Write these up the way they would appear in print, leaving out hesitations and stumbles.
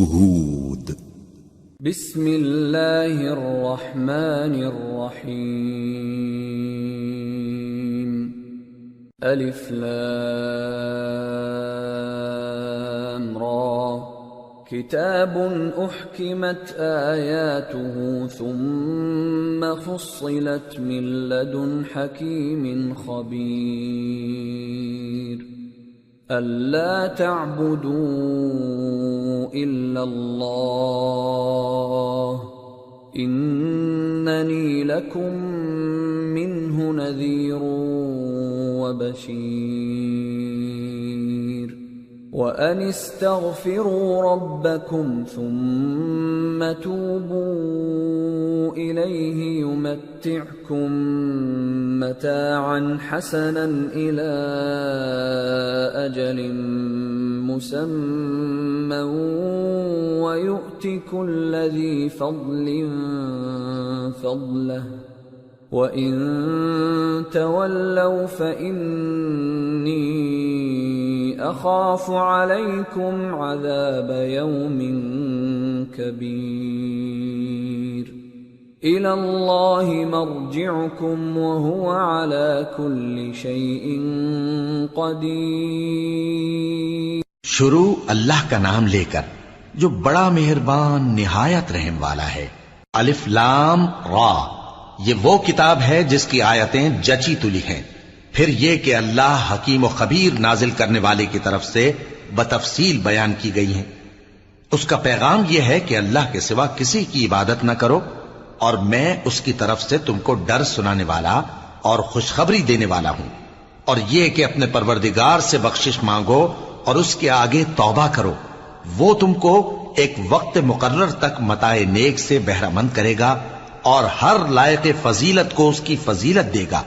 هود. بسم اللہ الرحمن الرحیم. الف لام را. کتاب احکمت آیاته ثم فصلت من لدن حکیم خبیر. أَلَّا تَعْبُدُوا إِلَّا اللَّهَ إِنَّنِي لَكُمْ مِنْهُ نَذِيرٌ وَبَشِيرٌ. وَأَنِ اسْتَغْفِرُوا رَبَّكُمْ ثُمَّ تُوبُوا إِلَيْهِ يُمَتِّعْكُمْ مَتَاعًا حَسَنًا إِلَى أَجَلٍ مُّسَمًّى وَيُؤْتِ كُلَّ ذِي فَضْلٍ فَضْلَهُ وَإِن تَوَلَّوْا فَإِنِّي أَخَافُ عَلَيْكُمْ عَذَابَ يَوْمٍ كَبِيرٍ. إِلَى اللَّهِ مَرْجِعُكُمْ وَهُوَ عَلَى كُلِّ شَيْءٍ قَدِيرٌ. شروع اللہ کا نام لے کر جو بڑا مہربان نہایت رحم والا ہے. الف لام را. یہ وہ کتاب ہے جس کی آیتیں جچی تلی ہیں. پھر یہ کہ اللہ حکیم و خبیر نازل کرنے والے کی طرف سے بتفصیل بیان کی گئی ہیں. اس کا پیغام یہ ہے کہ اللہ کے سوا کسی کی عبادت نہ کرو، اور میں اس کی طرف سے تم کو ڈر سنانے والا اور خوشخبری دینے والا ہوں. اور یہ کہ اپنے پروردگار سے بخشش مانگو اور اس کے آگے توبہ کرو. وہ تم کو ایک وقت مقرر تک متاع نیک سے بہرہ مند کرے گا اور ہر لائق فضیلت کو اس کی فضیلت دے گا.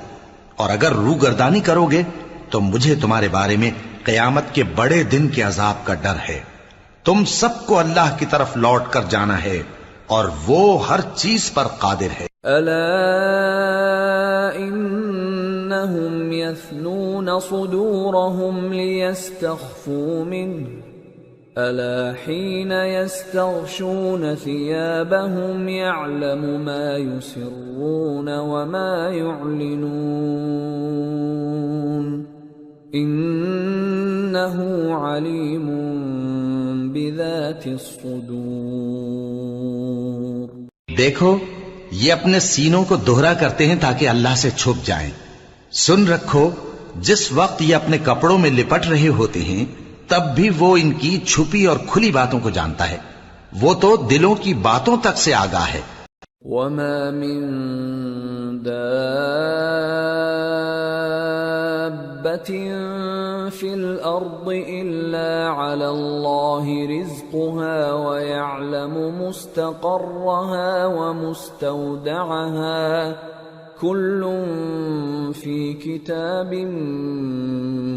اور اگر روگردانی کرو گے تو مجھے تمہارے بارے میں قیامت کے بڑے دن کے عذاب کا ڈر ہے. تم سب کو اللہ کی طرف لوٹ کر جانا ہے اور وہ ہر چیز پر قادر ہے. الا انہم یثنون صدورہم لیستخفوا منہ الا حین یستغشون ثیابہم یعلم ما یسرون وما یعلنون انہ علیم بذات الصدور. دیکھو یہ اپنے سینوں کو دوہرا کرتے ہیں تاکہ اللہ سے چھپ جائیں. سن رکھو جس وقت یہ اپنے کپڑوں میں لپٹ رہے ہوتے ہیں تب بھی وہ ان کی چھپی اور کھلی باتوں کو جانتا ہے. وہ تو دلوں کی باتوں تک سے آگاہ ہے. وما من دابة في الأرض إلا على الله رزقها ويعلم مستقرها ومستودعها كل في كتاب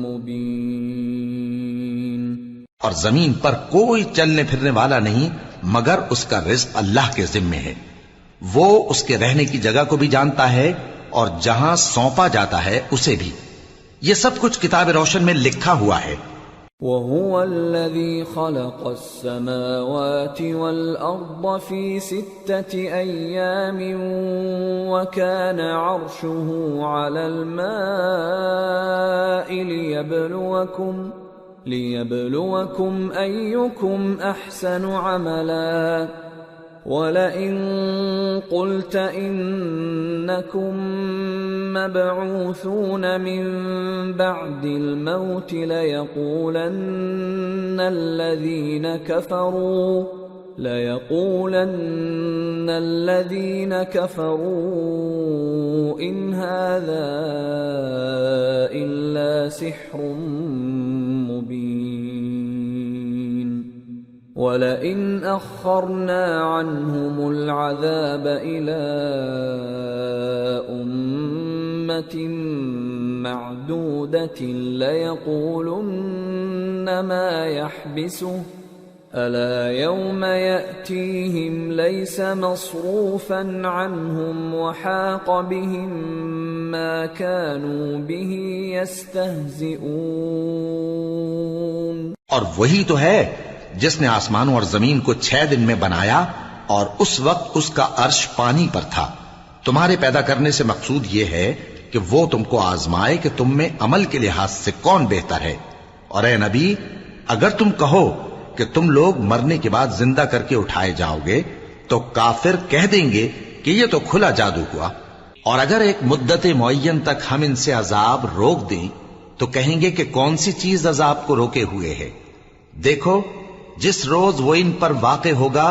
مبين. اور زمین پر کوئی چلنے پھرنے والا نہیں مگر اس کا رزق اللہ کے ذمے ہے. وہ اس کے رہنے کی جگہ کو بھی جانتا ہے اور جہاں سونپا جاتا ہے اسے بھی. یہ سب کچھ کتاب روشن میں لکھا ہوا ہے. وَهُوَ الَّذِي خَلَقَ السَّمَاوَاتِ وَالْأَرْضَ فِي 6 أَيَّامٍ وَكَانَ عَرْشُهُ عَلَى الْمَاءِ لِيَبْلُوَكُمْ أَيُّكُمْ أَحْسَنُ عَمَلًا وَلَئِن قُلْتَ إِنَّكُمْ مَبْعُوثُونَ مِنْ بَعْدِ الْمَوْتِ لَيَقُولَنَّ الَّذِينَ كَفَرُوا إِنْ هَذَا إِلَّا سِحْرٌ مُبِينٌ. وَلَئِنْ أَخَّرْنَا عَنْهُمُ الْعَذَابَ إِلَىٰ أُمَّةٍ مَّعْدُودَةٍ لَيَقُولُنَّ مَا يَحْبِسُهُ أَلَا يَوْمَ يَأْتِيهِمْ لَيْسَ مَصْرُوفًا عَنْهُمْ وَحَاقَ بِهِمْ مَا كَانُوا بِهِ يَسْتَهْزِئُونَ. اور وہی تو ہے جس نے آسمانوں اور زمین کو 6 دن میں بنایا اور اس وقت اس کا عرش پانی پر تھا۔ تمہارے پیدا کرنے سے مقصود یہ ہے کہ وہ تم کو آزمائے کہ تم میں عمل کے لحاظ سے کون بہتر ہے۔ اور اے نبی، اگر تم کہو کہ تم لوگ مرنے کے بعد زندہ کر کے اٹھائے جاؤ گے تو کافر کہہ دیں گے کہ یہ تو کھلا جادو ہوا۔ اور اگر ایک مدت معین تک ہم ان سے عذاب روک دیں تو کہیں گے کہ کون سی چیز عذاب کو روکے ہوئے ہے؟ دیکھو، جس روز وہ ان پر واقع ہوگا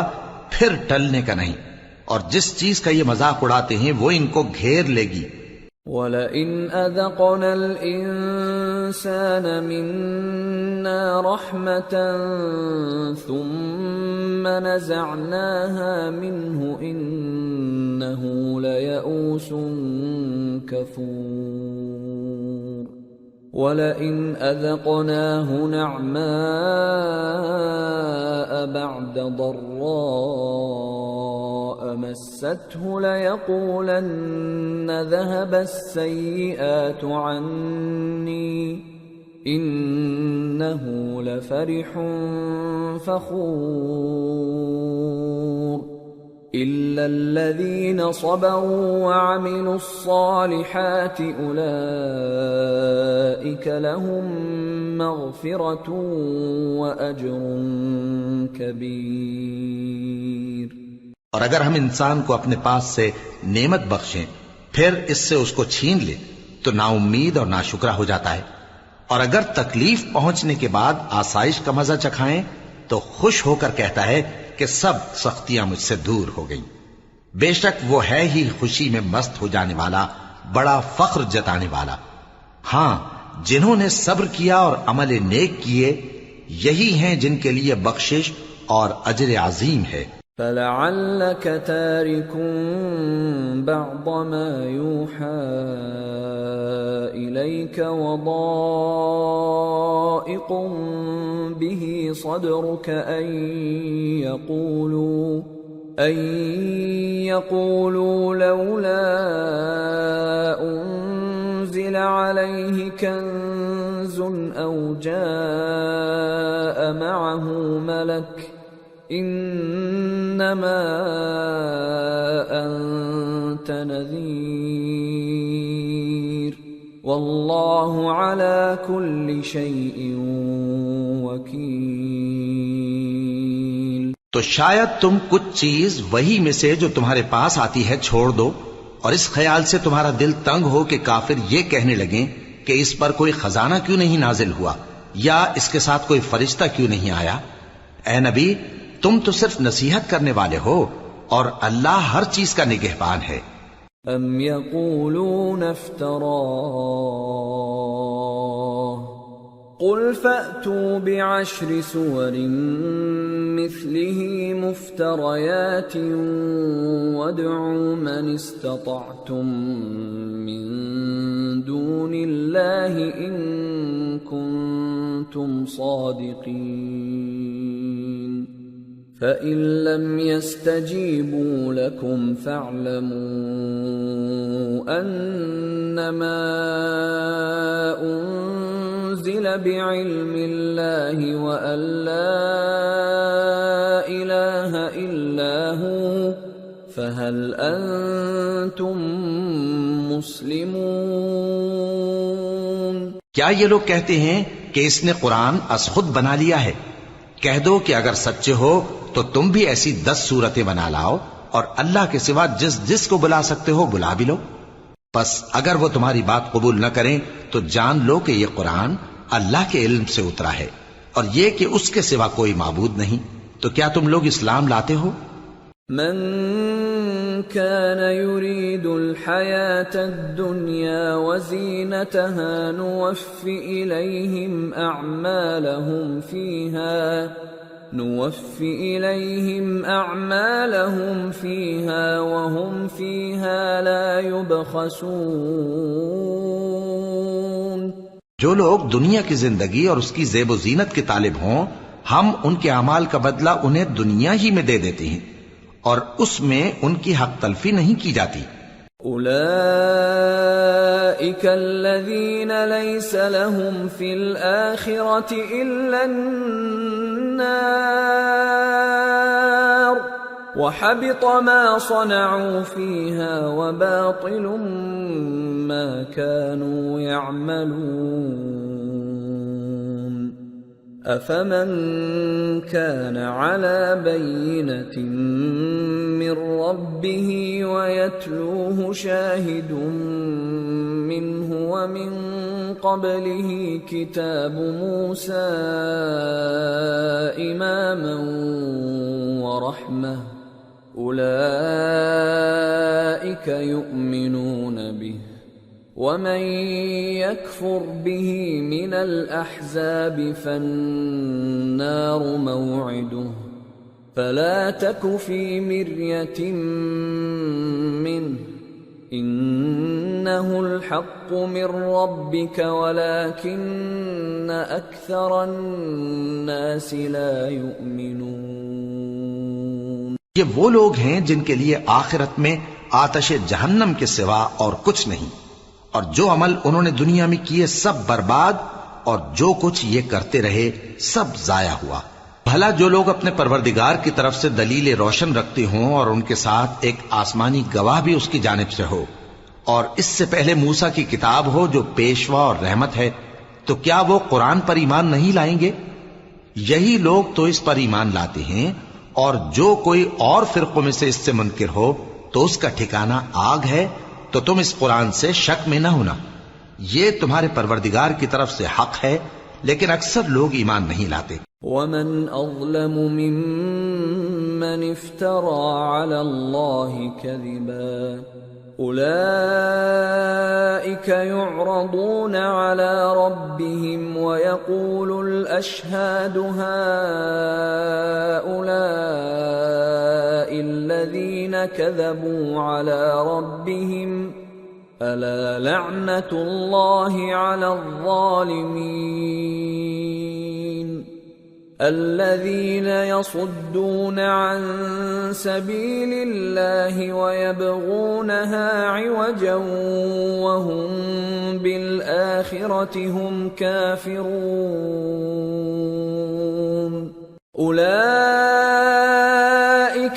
پھر ٹلنے کا نہیں، اور جس چیز کا یہ مذاق اڑاتے ہیں وہ ان کو گھیر لے گی۔ وَلَئِنْ أَذَقْنَا الْإِنسَانَ مِنَّا رَحْمَةً ثُمَّ نَزَعْنَاهَا مِنْهُ إِنَّهُ لَيَئُوسٌ كَفُورٌ وَلَئِنْ أَذَقْنَاهُ نَعْمَاءَ بَعْدَ ضَرَّاءَ مَسَّتْهُ لَيَقُولَنَّ ذَهَبَ السَّيِّئَاتُ عَنِّي إِنَّهُ لَفَرِحٌ فَخُورٌ إِلَّا الَّذِينَ صَبَرُوا وَعَمِلُوا الصَّالِحَاتِ أُولَئِكَ لَهُم مَّغْفِرَةٌ وَأَجْرٌ كَبِيرٌ۔ اور اگر ہم انسان کو اپنے پاس سے نعمت بخشیں پھر اس سے اس کو چھین لے تو نا امید اور ناشکرا ہو جاتا ہے، اور اگر تکلیف پہنچنے کے بعد آسائش کا مزہ چکھائیں تو خوش ہو کر کہتا ہے کہ سب سختیاں مجھ سے دور ہو گئیں۔ بے شک وہ ہے ہی خوشی میں مست ہو جانے والا، بڑا فخر جتانے والا۔ ہاں، جنہوں نے صبر کیا اور عمل نیک کیے یہی ہیں جن کے لیے بخشش اور اجر عظیم ہے۔ فَلَعَلَّكَ تَارِكٌ بَعْضَ مَا يُوحَى إِلَيْكَ وَضَائِقٌ بِهِ صَدْرُكَ أَن يَقُولُوا لَوْلَا أُنزِلَ عَلَيْهِ كَنزٌ أَوْ جَاءَ مَعَهُ مَلَكٌ انما انت نذیر واللہ علی کل شیء وکیل۔ تو شاید تم کچھ چیز وہی میں سے جو تمہارے پاس آتی ہے چھوڑ دو، اور اس خیال سے تمہارا دل تنگ ہو کہ کافر یہ کہنے لگیں کہ اس پر کوئی خزانہ کیوں نہیں نازل ہوا، یا اس کے ساتھ کوئی فرشتہ کیوں نہیں آیا۔ اے نبی، تم تو صرف نصیحت کرنے والے ہو، اور اللہ ہر چیز کا نگہبان ہے۔ ام یقولون افتراہ قل فأتوا بعشر سور مثله مفتریات وادعوا من استطعتم من دون اللہ ان کنتم صادقین فَإِن لَّمْ يَسْتَجِيبُوا لَكُمْ فَاعْلَمُوا أَنَّمَا أُنزِلَ بِعِلْمِ اللَّهِ وَأَن لَّا إِلَٰهَ إِلَّا هُوَ فَهَلْ أَنتُم مُّسْلِمُونَ۔ کیا یہ لوگ کہتے ہیں کہ اس نے قرآن از خود بنا لیا ہے؟ کہہ دو کہ اگر سچے ہو تو تم بھی ایسی 10 صورتیں بنا لاؤ، اور اللہ کے سوا جس جس کو بلا سکتے ہو بلا بھی لو۔ پس اگر وہ تمہاری بات قبول نہ کریں تو جان لو کہ یہ قرآن اللہ کے علم سے اترا ہے، اور یہ کہ اس کے سوا کوئی معبود نہیں۔ تو کیا تم لوگ اسلام لاتے ہو؟ من كان يريد الحياة الدنيا وزينتها نوفِ إليهم أعمالهم فيها وهم فيها لا يبخسون۔ جو لوگ دنیا کی زندگی اور اس کی زیب و زینت کے طالب ہوں، ہم ان کے اعمال کا بدلہ انہیں دنیا ہی میں دے دیتے ہیں، اور اس میں ان کی حق تلفی نہیں کی جاتی۔ اولئک أولئك الذين ليس لهم في الآخرة إلا النار وحبط ما صنعوا فيها وباطل ما كانوا يعملون أفمن كان على بينة من ربه ويتلوه شاهد منه ومن قبله كتاب موسى إماما ورحمة أولئك يؤمنون به ومن يكفر به من الأحزاب فالنار موعده فلا تك في مرية منه إنه الحق من ربك ولكن أكثر الناس لا يؤمنون. یہ وہ لوگ ہیں جن کے لیے آخرت میں آتش جہنم کے سوا اور کچھ نہیں، اور جو عمل انہوں نے دنیا میں کیے سب برباد، اور جو کچھ یہ کرتے رہے سب ضائع ہوا. بھلا جو لوگ اپنے پروردگار کی طرف سے دلیل روشن رکھتے ہوں اور ان کے ساتھ ایک آسمانی گواہ بھی اس کی جانب سے ہو، اور اس سے پہلے موسیٰ کی کتاب ہو جو پیشوا اور رحمت ہے، تو کیا وہ قرآن پر ایمان نہیں لائیں گے؟ یہی لوگ تو اس پر ایمان لاتے ہیں، اور جو کوئی اور فرقوں میں سے اس سے منکر ہو تو اس کا ٹھکانہ آگ ہے. تو تم اس قرآن سے شک میں نہ ہونا، یہ تمہارے پروردگار کی طرف سے حق ہے، لیکن اکثر لوگ ایمان نہیں لاتے. ومن أظلم ممن افترى على الله كذبا أولئك يعرضون على ربهم ويقول الأشهاد هؤلاء الذين كذبوا على ربهم ألا لعنة الله على الظالمين الذين يصدون عن سبيل الله ويبغونها عوجا وهم بالآخرة هم كافرون أولئك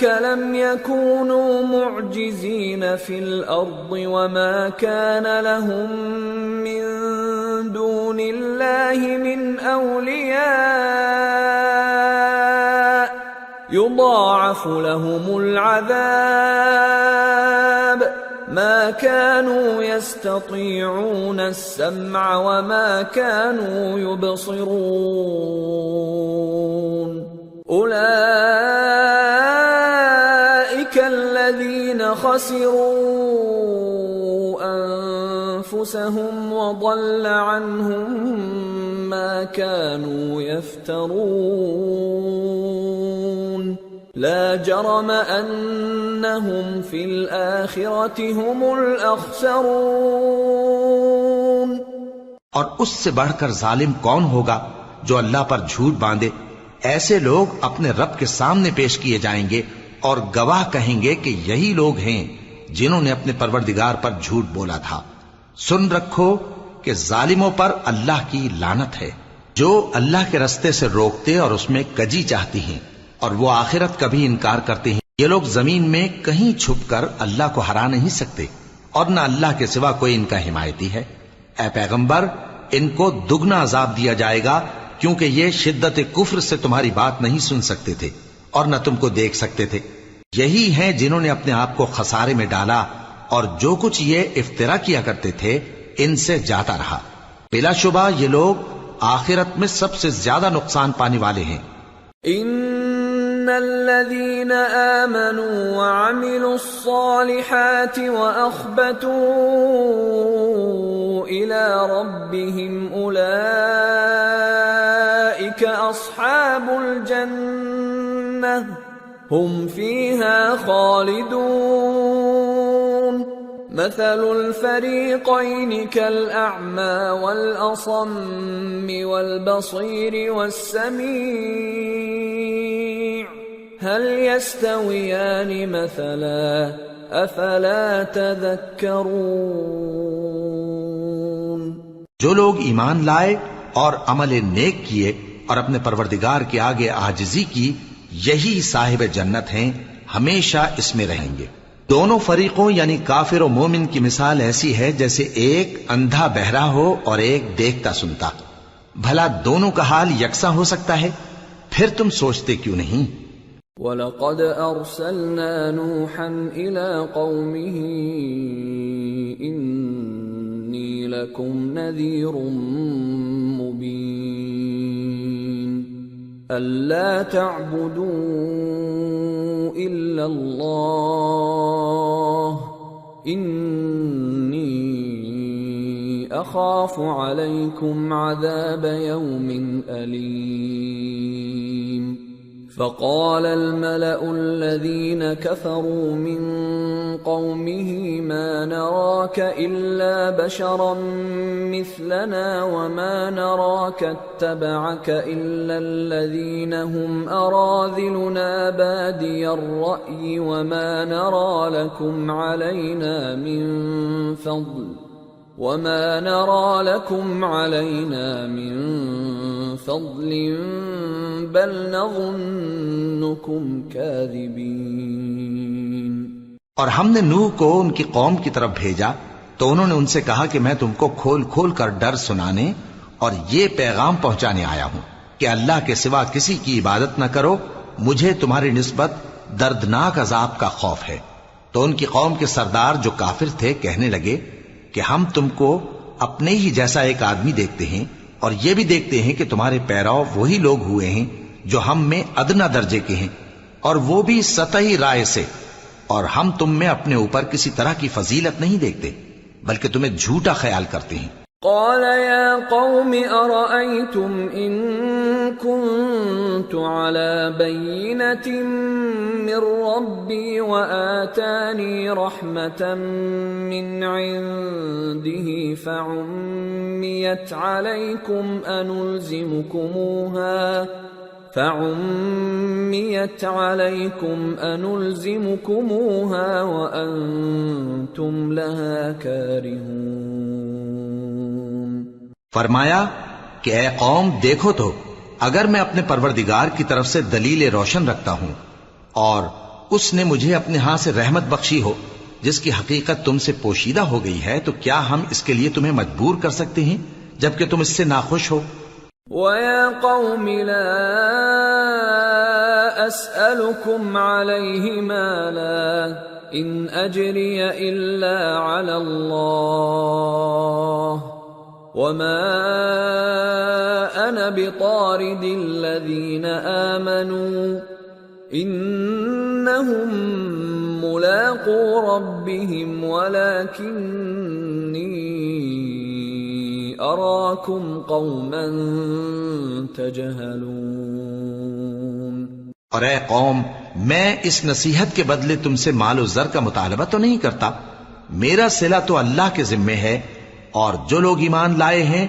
لم يكونوا معجزين في الأرض وما كان لهم من دون الله من أولياء يضاعف لهم العذاب ما كانوا يستطيعون السمع وما كانوا يبصرون أولئك الذين خسروا أنفسهم وضل عنهم ما كانوا يفترون لا جرم أنهم في الآخرة هم الأخسرون. اور اس سے بڑھ کر ظالم کون ہوگا جو اللہ پر جھوٹ باندھے؟ ایسے لوگ اپنے رب کے سامنے پیش کیے جائیں گے اور گواہ کہیں گے کہ یہی لوگ ہیں جنہوں نے اپنے پروردگار پر جھوٹ بولا تھا. سن رکھو کہ ظالموں پر اللہ کی لعنت ہے، جو اللہ کے رستے سے روکتے اور اس میں کجی چاہتی ہیں، اور وہ آخرت کا بھی انکار کرتے ہیں. یہ لوگ زمین میں کہیں چھپ کر اللہ کو ہرا نہیں سکتے، اور نہ اللہ کے سوا کوئی ان کا حمایتی ہے. اے پیغمبر، ان کو دگنا عذاب دیا جائے گا، کیونکہ یہ شدت کفر سے تمہاری بات نہیں سن سکتے تھے اور نہ تم کو دیکھ سکتے تھے. یہی ہیں جنہوں نے اپنے آپ کو خسارے میں ڈالا، اور جو کچھ یہ افترا کیا کرتے تھے ان سے جاتا رہا. بلا شبہ یہ لوگ آخرت میں سب سے زیادہ نقصان پانے والے ہیں. ان الذين آمنوا وعملوا الصالحات واخبتوا الى ربهم اولئك اصحاب الجنة هم فيها خالدون. مثل الفريقين كالأعمى والأصم والبصير والسميع هل يستويان مثلا أفلا تذكرون. جو لوگ ایمان لائے اور عمل نیک کیے اور اپنے پروردگار کے آگے عاجزی کی، یہی صاحب جنت ہیں، ہمیشہ اس میں رہیں گے۔ دونوں فریقوں یعنی کافر و مومن کی مثال ایسی ہے جیسے ایک اندھا بہرا ہو اور ایک دیکھتا سنتا۔ بھلا دونوں کا حال یکساں ہو سکتا ہے؟ پھر تم سوچتے کیوں نہیں؟ وَلَقَدْ أَرْسَلْنَا نُوحًا إِلَىٰ قَوْمِهِ إِنِّي لَكُمْ نَذِيرٌ مُّبِينٌ أَلَّا تَعْبُدُوا إِلَّا اللَّهَ إِنِّي أَخَافُ عَلَيْكُمْ عَذَابَ يَوْمٍ أَلِيمٍ فقال الملأ الذين كفروا من قومه ما نراك إلا بشرا مثلنا وما نراك اتبعك إلا الذين هم أراذلنا بادي الرأي وما نرى لكم علينا من فضل بل نظنكم كاذبين۔ اور ہم نے نوح کو ان کی قوم کی طرف بھیجا تو انہوں نے ان سے کہا کہ میں تم کو کھول کھول کر ڈر سنانے اور یہ پیغام پہنچانے آیا ہوں کہ اللہ کے سوا کسی کی عبادت نہ کرو، مجھے تمہاری نسبت دردناک عذاب کا خوف ہے۔ تو ان کی قوم کے سردار جو کافر تھے کہنے لگے کہ ہم تم کو اپنے ہی جیسا ایک آدمی دیکھتے ہیں اور یہ بھی دیکھتے ہیں کہ تمہارے پیرو وہی لوگ ہوئے ہیں جو ہم میں ادنا درجے کے ہیں، اور وہ بھی سطحی رائے سے، اور ہم تم میں اپنے اوپر کسی طرح کی فضیلت نہیں دیکھتے بلکہ تمہیں جھوٹا خیال کرتے ہیں۔ قال يا قوم أرأيتم إن كنت على بينة من ربي وآتاني رحمة من عنده فعميت عليكم أنلزمكموها وأنتم لها كارهون۔ فرمایا کہ اے قوم دیکھو تو، اگر میں اپنے پروردگار کی طرف سے دلیل روشن رکھتا ہوں اور اس نے مجھے اپنے ہاں سے رحمت بخشی ہو جس کی حقیقت تم سے پوشیدہ ہو گئی ہے، تو کیا ہم اس کے لیے تمہیں مجبور کر سکتے ہیں جبکہ تم اس سے ناخوش ہو؟ وَيَا قَوْمِ لَا أَسْأَلُكُمْ عَلَيْهِ مَالًا إِنْ أَجْرِيَ إِلَّا عَلَى اللَّهِ وَمَا أَنَا بِطَارِدِ الَّذِينَ آمَنُوا إِنَّهُمْ مُلَاقُو رَبِّهِمْ وَلَكِنِّي أَرَاكُمْ قَوْمًا تَجْهَلُونَ۔ اور اے قوم، میں اس نصیحت کے بدلے تم سے مال و زر کا مطالبہ تو نہیں کرتا، میرا صلہ تو اللہ کے ذمے ہے، اور جو لوگ ایمان لائے ہیں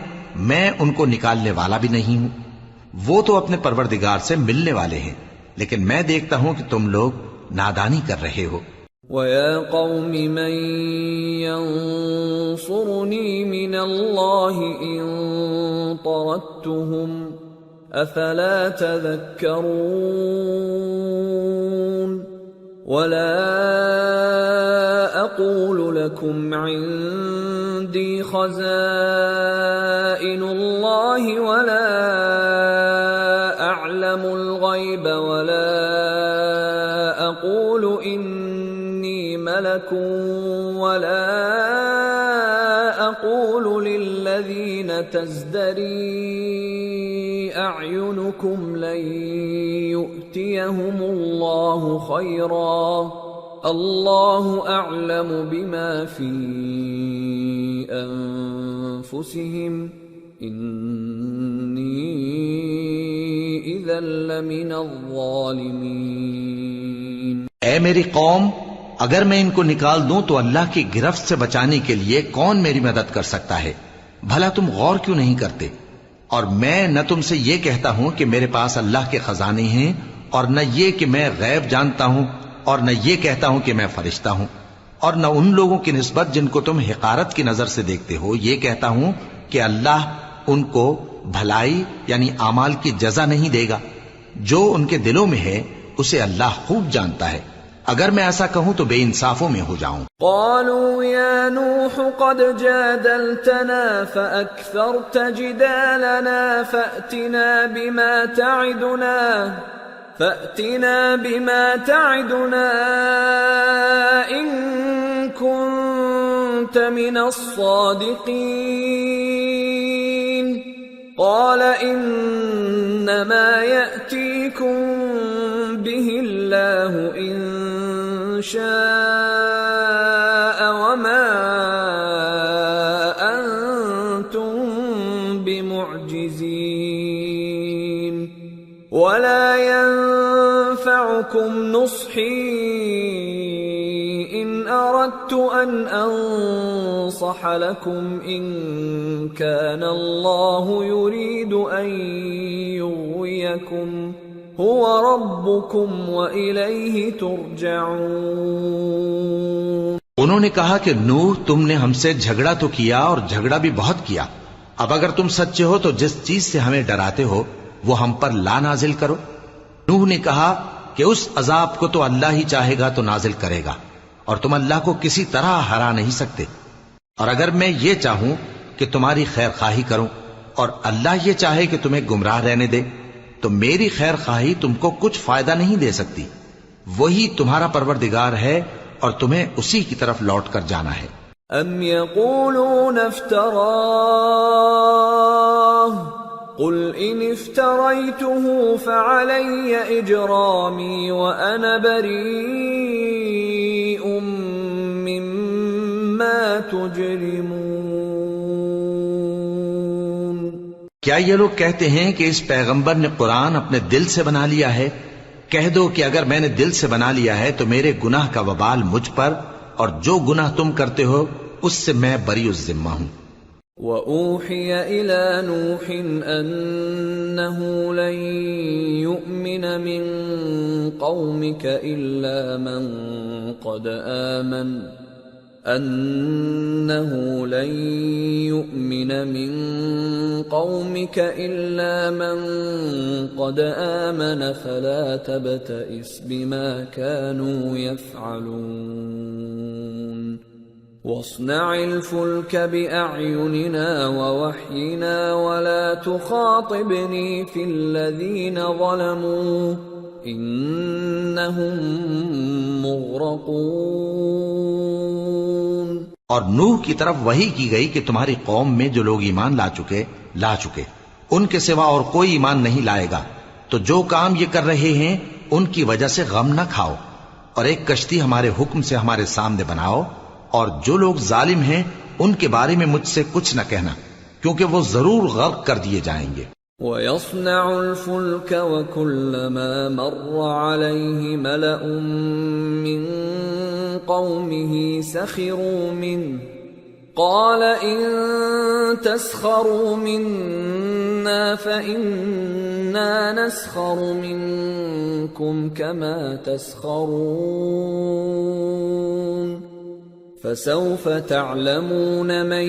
میں ان کو نکالنے والا بھی نہیں ہوں، وہ تو اپنے پروردگار سے ملنے والے ہیں، لیکن میں دیکھتا ہوں کہ تم لوگ نادانی کر رہے ہو۔ وَيَا قَوْمِ مَن يَنصُرُنِي مِنَ اللَّهِ إِن طَرَدتُّهُمْ أَفَلَا تَذَكَّرُونَ وَلَا أَقُولُ لَكُمْ عِندِي خَزَائِنُ اللَّهِ وَلَا أَعْلَمُ الْغَيْبَ وَلَا أَقُولُ إِنِّي مَلَكٌ وَلَا أَقُولُ لِلَّذِينَ تَزْدَرِي أَعْيُنُكُمْ لَن يُؤْتِيَهُمُ اللَّهُ خَيْرًا اللَّهُ أَعْلَمُ بِمَا فِي أَنفُسِهِمْ إِنِّي إِذًا لَّمِنَ الظَّالِمِينَ۔ اے میری قوم، اگر میں ان کو نکال دوں تو اللہ کی گرفت سے بچانے کے لیے کون میری مدد کر سکتا ہے؟ بھلا تم غور کیوں نہیں کرتے؟ اور میں نہ تم سے یہ کہتا ہوں کہ میرے پاس اللہ کے خزانے ہیں، اور نہ یہ کہ میں غیب جانتا ہوں، اور نہ یہ کہتا ہوں کہ میں فرشتہ ہوں، اور نہ ان لوگوں کی نسبت جن کو تم حقارت کی نظر سے دیکھتے ہو یہ کہتا ہوں کہ اللہ ان کو بھلائی یعنی اعمال کی جزا نہیں دے گا؟ جو ان کے دلوں میں ہے اسے اللہ خوب جانتا ہے. اگر میں ایسا کہوں تو بے انصافوں میں ہو جاؤں. قالوا يا نوح قد جادلتنا فأكثرت جدالنا فأتنا بما تعدنا إن كنت من الصادقين. قال إنما يأتيكم به الله إن شاء وما أنتم بمعجزين ولا ينفعكم نصحي إن أردت أن أنصح لكم إن كان الله يريد أن يغويكم هو ربكم وإليه ترجعون. انہوں نے کہا کہ نوح تم نے ہم سے جھگڑا تو کیا اور جھگڑا بھی بہت کیا. اب اگر تم سچے ہو تو جس چیز سے ہمیں ڈراتے ہو وہ ہم پر لا نازل کرو. نوح نے کہا کہ اس عذاب کو تو اللہ ہی چاہے گا تو نازل کرے گا اور تم اللہ کو کسی طرح ہرا نہیں سکتے. اور اگر میں یہ چاہوں کہ تمہاری خیر خواہی کروں اور اللہ یہ چاہے کہ تمہیں گمراہ رہنے دے تو میری خیر خواہی تم کو کچھ فائدہ نہیں دے سکتی. وہی تمہارا پروردگار ہے اور تمہیں اسی کی طرف لوٹ کر جانا ہے. ام یقولون افتراہ قل ان افتریته فعلی اجرامی وانا بریء مما تجرمون. کیا یہ لوگ کہتے ہیں کہ اس پیغمبر نے قرآن اپنے دل سے بنا لیا ہے؟ کہہ دو کہ اگر میں نے دل سے بنا لیا ہے تو میرے گناہ کا وبال مجھ پر اور جو گناہ تم کرتے ہو اس سے میں بری الذمہ ہوں. وَأُوحِيَ إِلَى نُوحٍ أَنَّهُ لَن يُؤْمِنَ مِن قَوْمِكَ إِلَّا مَن قَدْ آمَنَ فَلَا تَبْتَئِسْ بِمَا كَانُوا يَفْعَلُونَ. وَاصْنَعِ الْفُلْكَ بِأَعْيُنِنَا وَوَحْيِنَا وَلَا تُخَاطِبْنِي فِي الَّذِينَ ظَلَمُوا إِنَّهُمْ مُغْرَقُونَ. اور نوح کی طرف وحی کی گئی کہ تمہاری قوم میں جو لوگ ایمان لا چکے ان کے سوا اور کوئی ایمان نہیں لائے گا. تو جو کام یہ کر رہے ہیں ان کی وجہ سے غم نہ کھاؤ اور ایک کشتی ہمارے حکم سے ہمارے سامنے بناؤ اور جو لوگ ظالم ہیں ان کے بارے میں مجھ سے کچھ نہ کہنا کیونکہ وہ ضرور غرق کر دیے جائیں گے. وَيَصْنَعُ الْفُلْكَ وَكُلَّمَا مَرَّ عَلَيْهِ مَلَأٌ مِّن قَوْمِهِ سَخِرُوا مِنْهُ قَالَ إِن تَسْخَرُوا مِنَّا فَإِنَّا نَسْخَرُ مِنكُمْ كَمَا تَسْخَرُونَ. فَسَوْفَ تَعْلَمُونَ مَن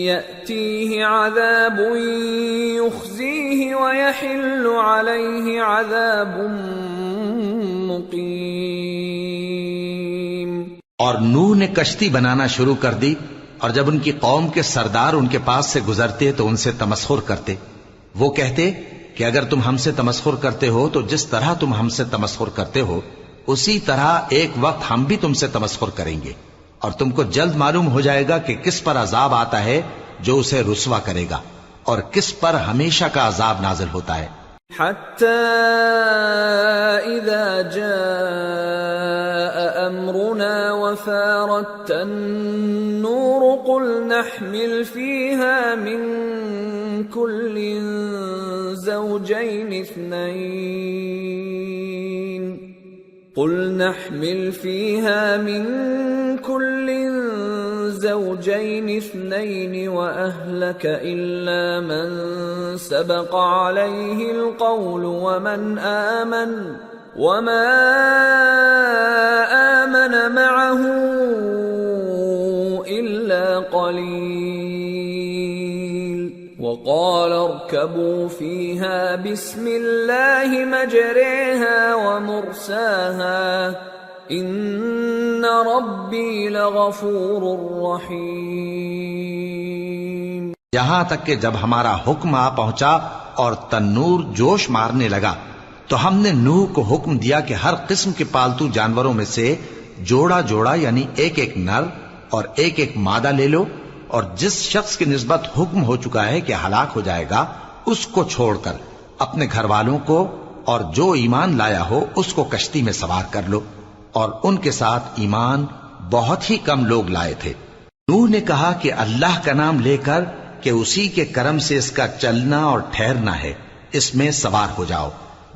يَأْتِيهِ عَذَابٌ يُخْزِيهِ وَيَحِلُّ عَلَيْهِ عَذَابٌ مُقِيمٌ. اور نوح نے کشتی بنانا شروع کر دی اور جب ان کی قوم کے سردار ان کے پاس سے گزرتے تو ان سے تمسخر کرتے. وہ کہتے کہ اگر تم ہم سے تمسخر کرتے ہو تو جس طرح تم ہم سے تمسخر کرتے ہو اسی طرح ایک وقت ہم بھی تم سے تمسخر کریں گے اور تم کو جلد معلوم ہو جائے گا کہ کس پر عذاب آتا ہے جو اسے رسوا کرے گا اور کس پر ہمیشہ کا عذاب نازل ہوتا ہے. حتى إذا جاء أمرنا وفارت النور قل نحمل فيها من كل زوجين اثنين وأهلك إلا من سبق عليه القول وما آمن معه إلا قليل. وقال اركبوا فيها بسم الله مجريها ومرساها ان ربی لغفور رحیم. یہاں تک کہ جب ہمارا حکم آ پہنچا اور تنور جوش مارنے لگا تو ہم نے نوح کو حکم دیا کہ ہر قسم کے پالتو جانوروں میں سے جوڑا جوڑا یعنی ایک ایک نر اور ایک ایک مادہ لے لو، اور جس شخص کی نسبت حکم ہو چکا ہے کہ ہلاک ہو جائے گا اس کو چھوڑ کر اپنے گھر والوں کو اور جو ایمان لایا ہو اس کو کشتی میں سوار کر لو. اور ان کے ساتھ ایمان بہت ہی کم لوگ لائے تھے. نوح نے کہا کہ اللہ کا نام لے کر کہ اسی کے کرم سے اس کا چلنا اور ٹھہرنا ہے، اس میں سوار ہو جاؤ،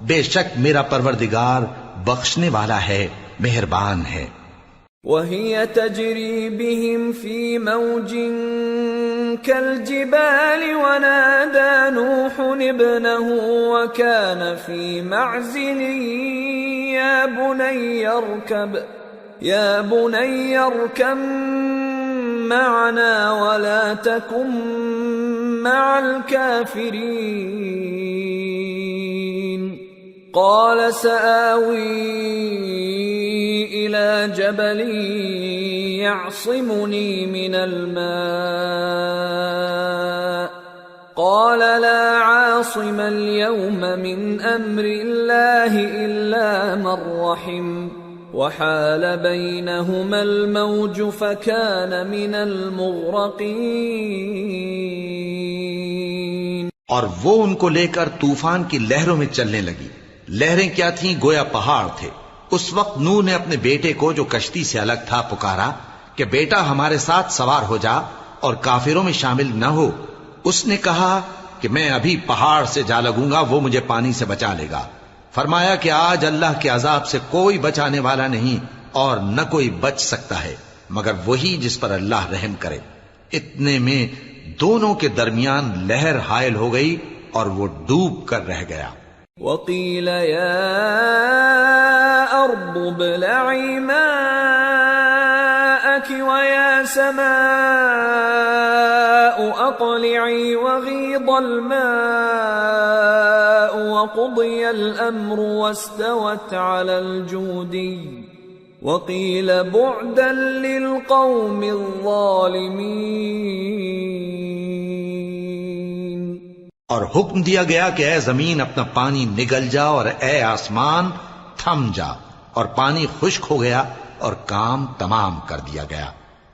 بے شک میرا پروردگار بخشنے والا ہے، مہربان ہے. وَهِيَ تَجْرِي بِهِمْ فِي مَوْجٍ كَالْجِبَالِ وَنَادَى نُوحٌ ابْنَهُ وَكَانَ فِي مَعْزِلٍ يَا بُنَيَّ ارْكَبْ مَعَنَا وَلَا تَكُنْ مَعَ الْكَافِرِينَ. قال سآوي إلى جبل يعصمني من الماء قال لا عاصم اليوم من أمر الله إلا من رحم وحال بينهما الموج فكان من المغرقين. اور وہ ان کو لے کر طوفان کی لہروں میں چلنے لگی. لہریں کیا تھیں؟ گویا پہاڑ تھے. اس وقت نوح نے اپنے بیٹے کو جو کشتی سے الگ تھا پکارا کہ بیٹا ہمارے ساتھ سوار ہو جا اور کافروں میں شامل نہ ہو. اس نے کہا کہ میں ابھی پہاڑ سے جا لگوں گا، وہ مجھے پانی سے بچا لے گا. فرمایا کہ آج اللہ کے عذاب سے کوئی بچانے والا نہیں اور نہ کوئی بچ سکتا ہے مگر وہی جس پر اللہ رحم کرے. اتنے میں دونوں کے درمیان لہر حائل ہو گئی اور وہ ڈوب کر رہ گیا. وَقِيلَ يَا أَرْضُ ابْلَعِي مَاءَكِ وَيَا سَمَاءُ أَقْلِعِي وَغِيضَ الْمَاءُ وَقُضِيَ الْأَمْرُ وَاسْتَوَتْ عَلَى الْجُودِيِّ وَقِيلَ بُعْدًا لِلْقَوْمِ الظَّالِمِينَ. اور حکم دیا گیا کہ اے زمین اپنا پانی نگل جا اور اے آسمان تھم جا، اور پانی خشک ہو گیا اور کام تمام کر دیا گیا.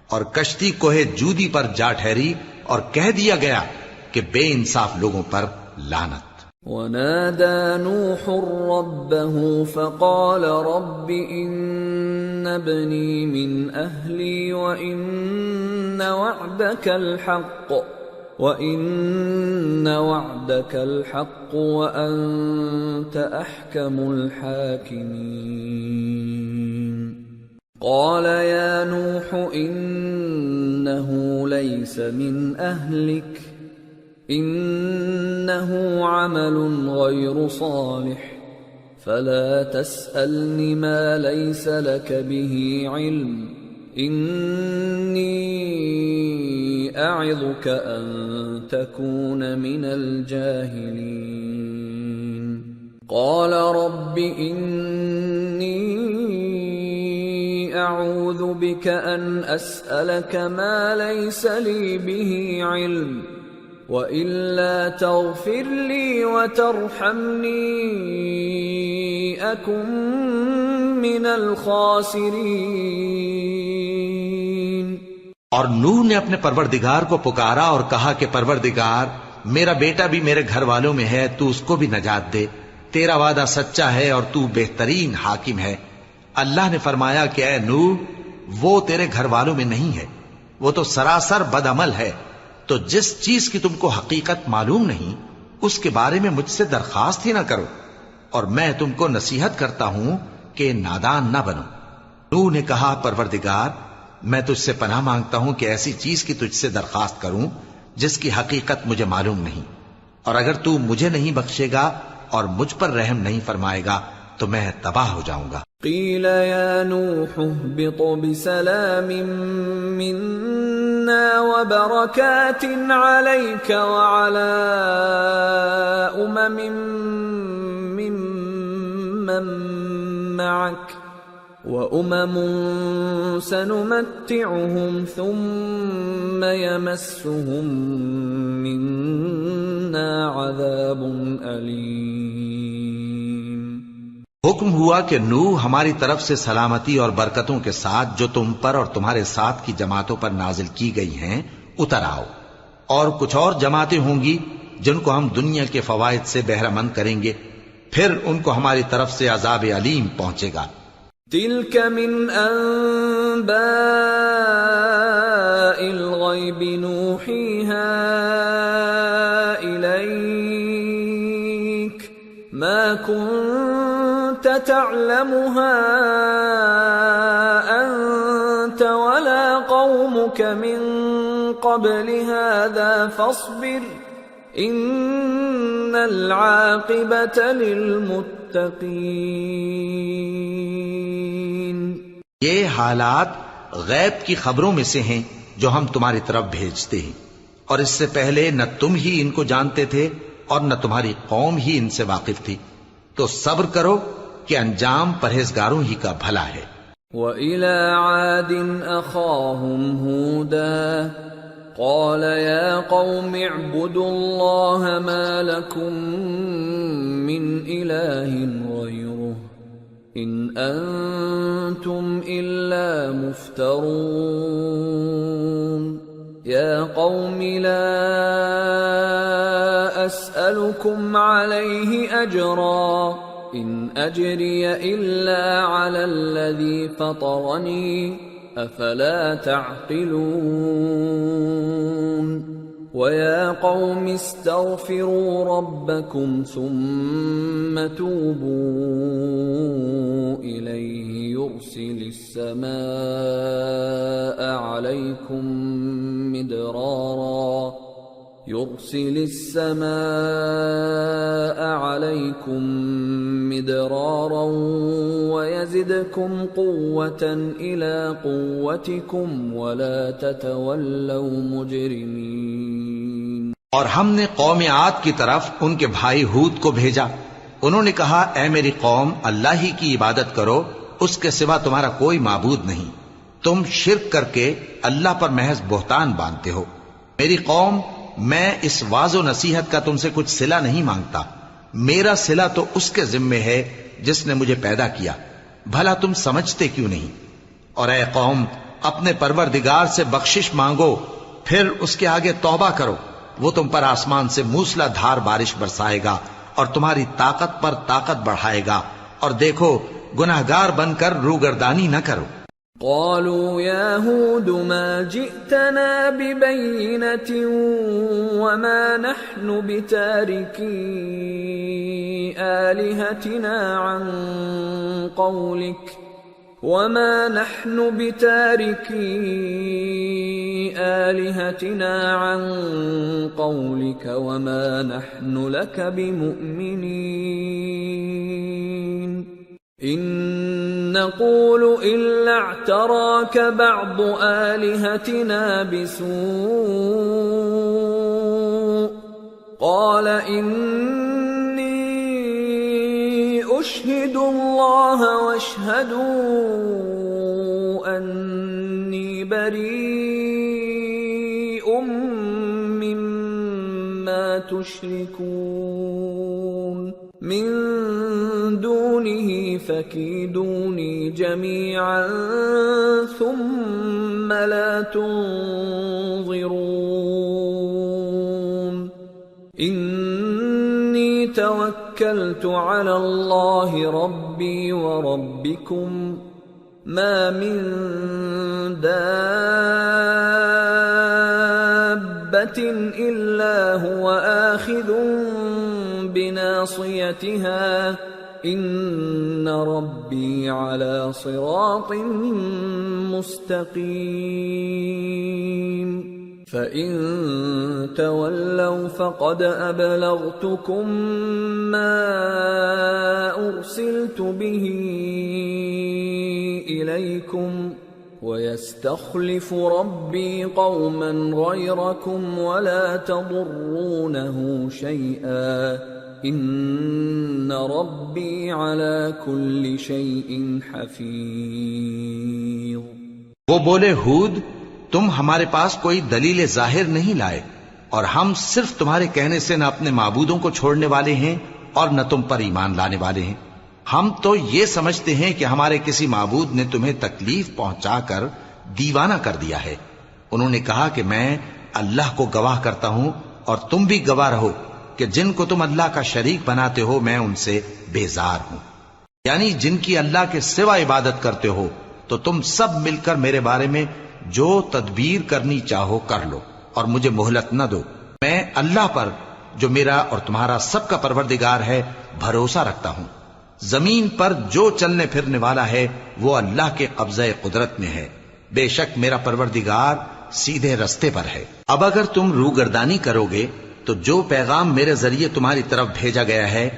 اور کشتی کوہ جودی پر جا ٹھہری اور کہہ دیا گیا کہ بے انصاف لوگوں پر لعنت. وَنَادَى نُوحٌ رَبَّهُ فَقَالَ رَبِّ إِنَّ ابْنِي مِنْ أَهْلِي وَإِنَّ وَعْدَكَ الْحَقُّ وَأَنْتَ أَحْكَمُ الْحَاكِمِينَ. قَالَ يَا نُوحُ إِنَّهُ لَيْسَ مِنْ أَهْلِكَ إِنَّهُ عَمَلٌ غَيْرُ صَالِحٍ فَلَا تَسْأَلْنِ مَا لَيْسَ لَكَ بِهِ عِلْمٌ إِنِّي أَعِظُكَ أَن تَكُونَ مِنَ الْجَاهِلِينَ. قَالَ رَبِّ إِنِّي أَعُوذُ بِكَ أَنْ أَسْأَلَكَ مَا لَيْسَ لِي بِهِ عِلْمٌ وَإِلَّا تَغْفِرْ لِي وَتَرْحَمْنِي أَكُنْ مِنَ الْخَاسِرِينَ. اور نوح نے اپنے پروردگار کو پکارا اور کہا کہ پروردگار میرا بیٹا بھی میرے گھر والوں میں ہے، تو اس کو بھی نجات دے. تیرا وعدہ سچا ہے اور تو بہترین حاکم ہے. اللہ نے فرمایا کہ اے نوح وہ تیرے گھر والوں میں نہیں ہے، وہ تو سراسر بدعمل ہے. تو جس چیز کی تم کو حقیقت معلوم نہیں اس کے بارے میں مجھ سے درخواست ہی نہ کرو، اور میں تم کو نصیحت کرتا ہوں کہ نادان نہ بنو. نوح نے کہا پروردگار میں تجھ سے پناہ مانگتا ہوں کہ ایسی چیز کی تجھ سے درخواست کروں جس کی حقیقت مجھے معلوم نہیں، اور اگر تو مجھے نہیں بخشے گا اور مجھ پر رحم نہیں فرمائے گا تو میں تباہ ہو جاؤں گا. قیل یا نوح اہبط بسلام منا وبركات عليك وعلى ممن معك وأمم سنمتعهم ثم يمسهم منا عذاب أليم۔ حکم ہوا کہ نوح ہماری طرف سے سلامتی اور برکتوں کے ساتھ جو تم پر اور تمہارے ساتھ کی جماعتوں پر نازل کی گئی ہیں اتر آؤ، اور کچھ اور جماعتیں ہوں گی جن کو ہم دنیا کے فوائد سے بہرہ مند کریں گے، پھر ان کو ہماری طرف سے عذاب علیم پہنچے گا۔ تلك من أنباء الغيب نوحيها إليك ما كنت تعلمها أنت ولا قومك من قبل هذا فاصبر إن العاقبة للمتقين۔ یہ حالات غیب کی خبروں میں سے ہیں جو ہم تمہاری طرف بھیجتے ہیں، اور اس سے پہلے نہ تم ہی ان کو جانتے تھے اور نہ تمہاری قوم ہی ان سے واقف تھی، تو صبر کرو کہ انجام پرہیزگاروں ہی کا بھلا ہے۔ وَإِلَى عَادٍ أَخَاهُمْ هُودًا قَالَ يَا قَوْمِ اعْبُدُوا اللَّهَ مَا لَكُمْ مِنْ إِلَٰهٍ غَيْرُهُ إِنْ أَنْتُمْ إِلَّا مُفْتَرُونَ يَا قَوْمِ لَا أَسْأَلُكُمْ عَلَيْهِ أَجْرًا إِنْ أَجْرِيَ إِلَّا عَلَى الَّذِي فَطَرَنِي أَفَلَا تَعْقِلُونَ وَيَا قَوْمِ اسْتَغْفِرُوا رَبَّكُمْ ثُمَّ تُوبُوا إِلَيْهِ يُرْسِلِ السَّمَاءَ عَلَيْكُمْ مِدْرَارًا وَيَزِدْكُمْ قُوَّةً إِلَى قُوَّتِكُمْ وَلَا تَتَوَلَّوْا مُجْرِمِينَ۔ اور ہم نے قوم عاد کی طرف ان کے بھائی ہود کو بھیجا، انہوں نے کہا اے میری قوم اللہ ہی کی عبادت کرو، اس کے سوا تمہارا کوئی معبود نہیں، تم شرک کر کے اللہ پر محض بہتان باندھتے ہو۔ میری قوم میں اس واعظ و نصیحت کا تم سے کچھ صلہ نہیں مانگتا، میرا صلہ تو اس کے ذمے ہے جس نے مجھے پیدا کیا، بھلا تم سمجھتے کیوں نہیں؟ اور اے قوم اپنے پروردگار سے بخشش مانگو، پھر اس کے آگے توبہ کرو، وہ تم پر آسمان سے موسلا دھار بارش برسائے گا اور تمہاری طاقت پر طاقت بڑھائے گا، اور دیکھو گناہگار بن کر روگردانی نہ کرو۔ قالوا يا هود ما جئتنا ببينة وما نحن بتاركي آلهتنا عن قولك وما نحن لك بمؤمنين إن نقول إلا اعتراك بعض آلهتنا بسوء قال إني أشهد الله واشهدوا أني بريء مما تشركون من دونه فكيدوني جميعا ثم لا تنظرون إني توكلت على الله ربي وربكم ما من دابة إلا هو آخذ بناصيتها إن ربي على صراط مستقيم فإن تولوا فقد أبلغتكم ما أرسلت به إليكم وَيَسْتَخْلِفُ رَبِّي قَوْمًا غَيْرَكُمْ وَلَا تَضُرُّونَهُ شَيْئًا إِنَّ رَبِّي عَلَى كُلِّ شَيْءٍ حَفِيظٌ۔ وہ بولے ہود تم ہمارے پاس کوئی دلیل ظاہر نہیں لائے اور ہم صرف تمہارے کہنے سے نہ اپنے معبودوں کو چھوڑنے والے ہیں اور نہ تم پر ایمان لانے والے ہیں۔ ہم تو یہ سمجھتے ہیں کہ ہمارے کسی معبود نے تمہیں تکلیف پہنچا کر دیوانہ کر دیا ہے۔ انہوں نے کہا کہ میں اللہ کو گواہ کرتا ہوں اور تم بھی گواہ رہو کہ جن کو تم اللہ کا شریک بناتے ہو میں ان سے بیزار ہوں، یعنی جن کی اللہ کے سوا عبادت کرتے ہو تو تم سب مل کر میرے بارے میں جو تدبیر کرنی چاہو کر لو اور مجھے مہلت نہ دو۔ میں اللہ پر جو میرا اور تمہارا سب کا پروردگار ہے بھروسہ رکھتا ہوں۔ زمین پر جو چلنے پھرنے والا ہے وہ اللہ کے قبضہ قدرت میں ہے، بے شک میرا پروردگار سیدھے رستے پر ہے۔ اب اگر تم روگردانی کرو گے تو جو پیغام میرے ذریعے تمہاری طرف بھیجا گیا ہے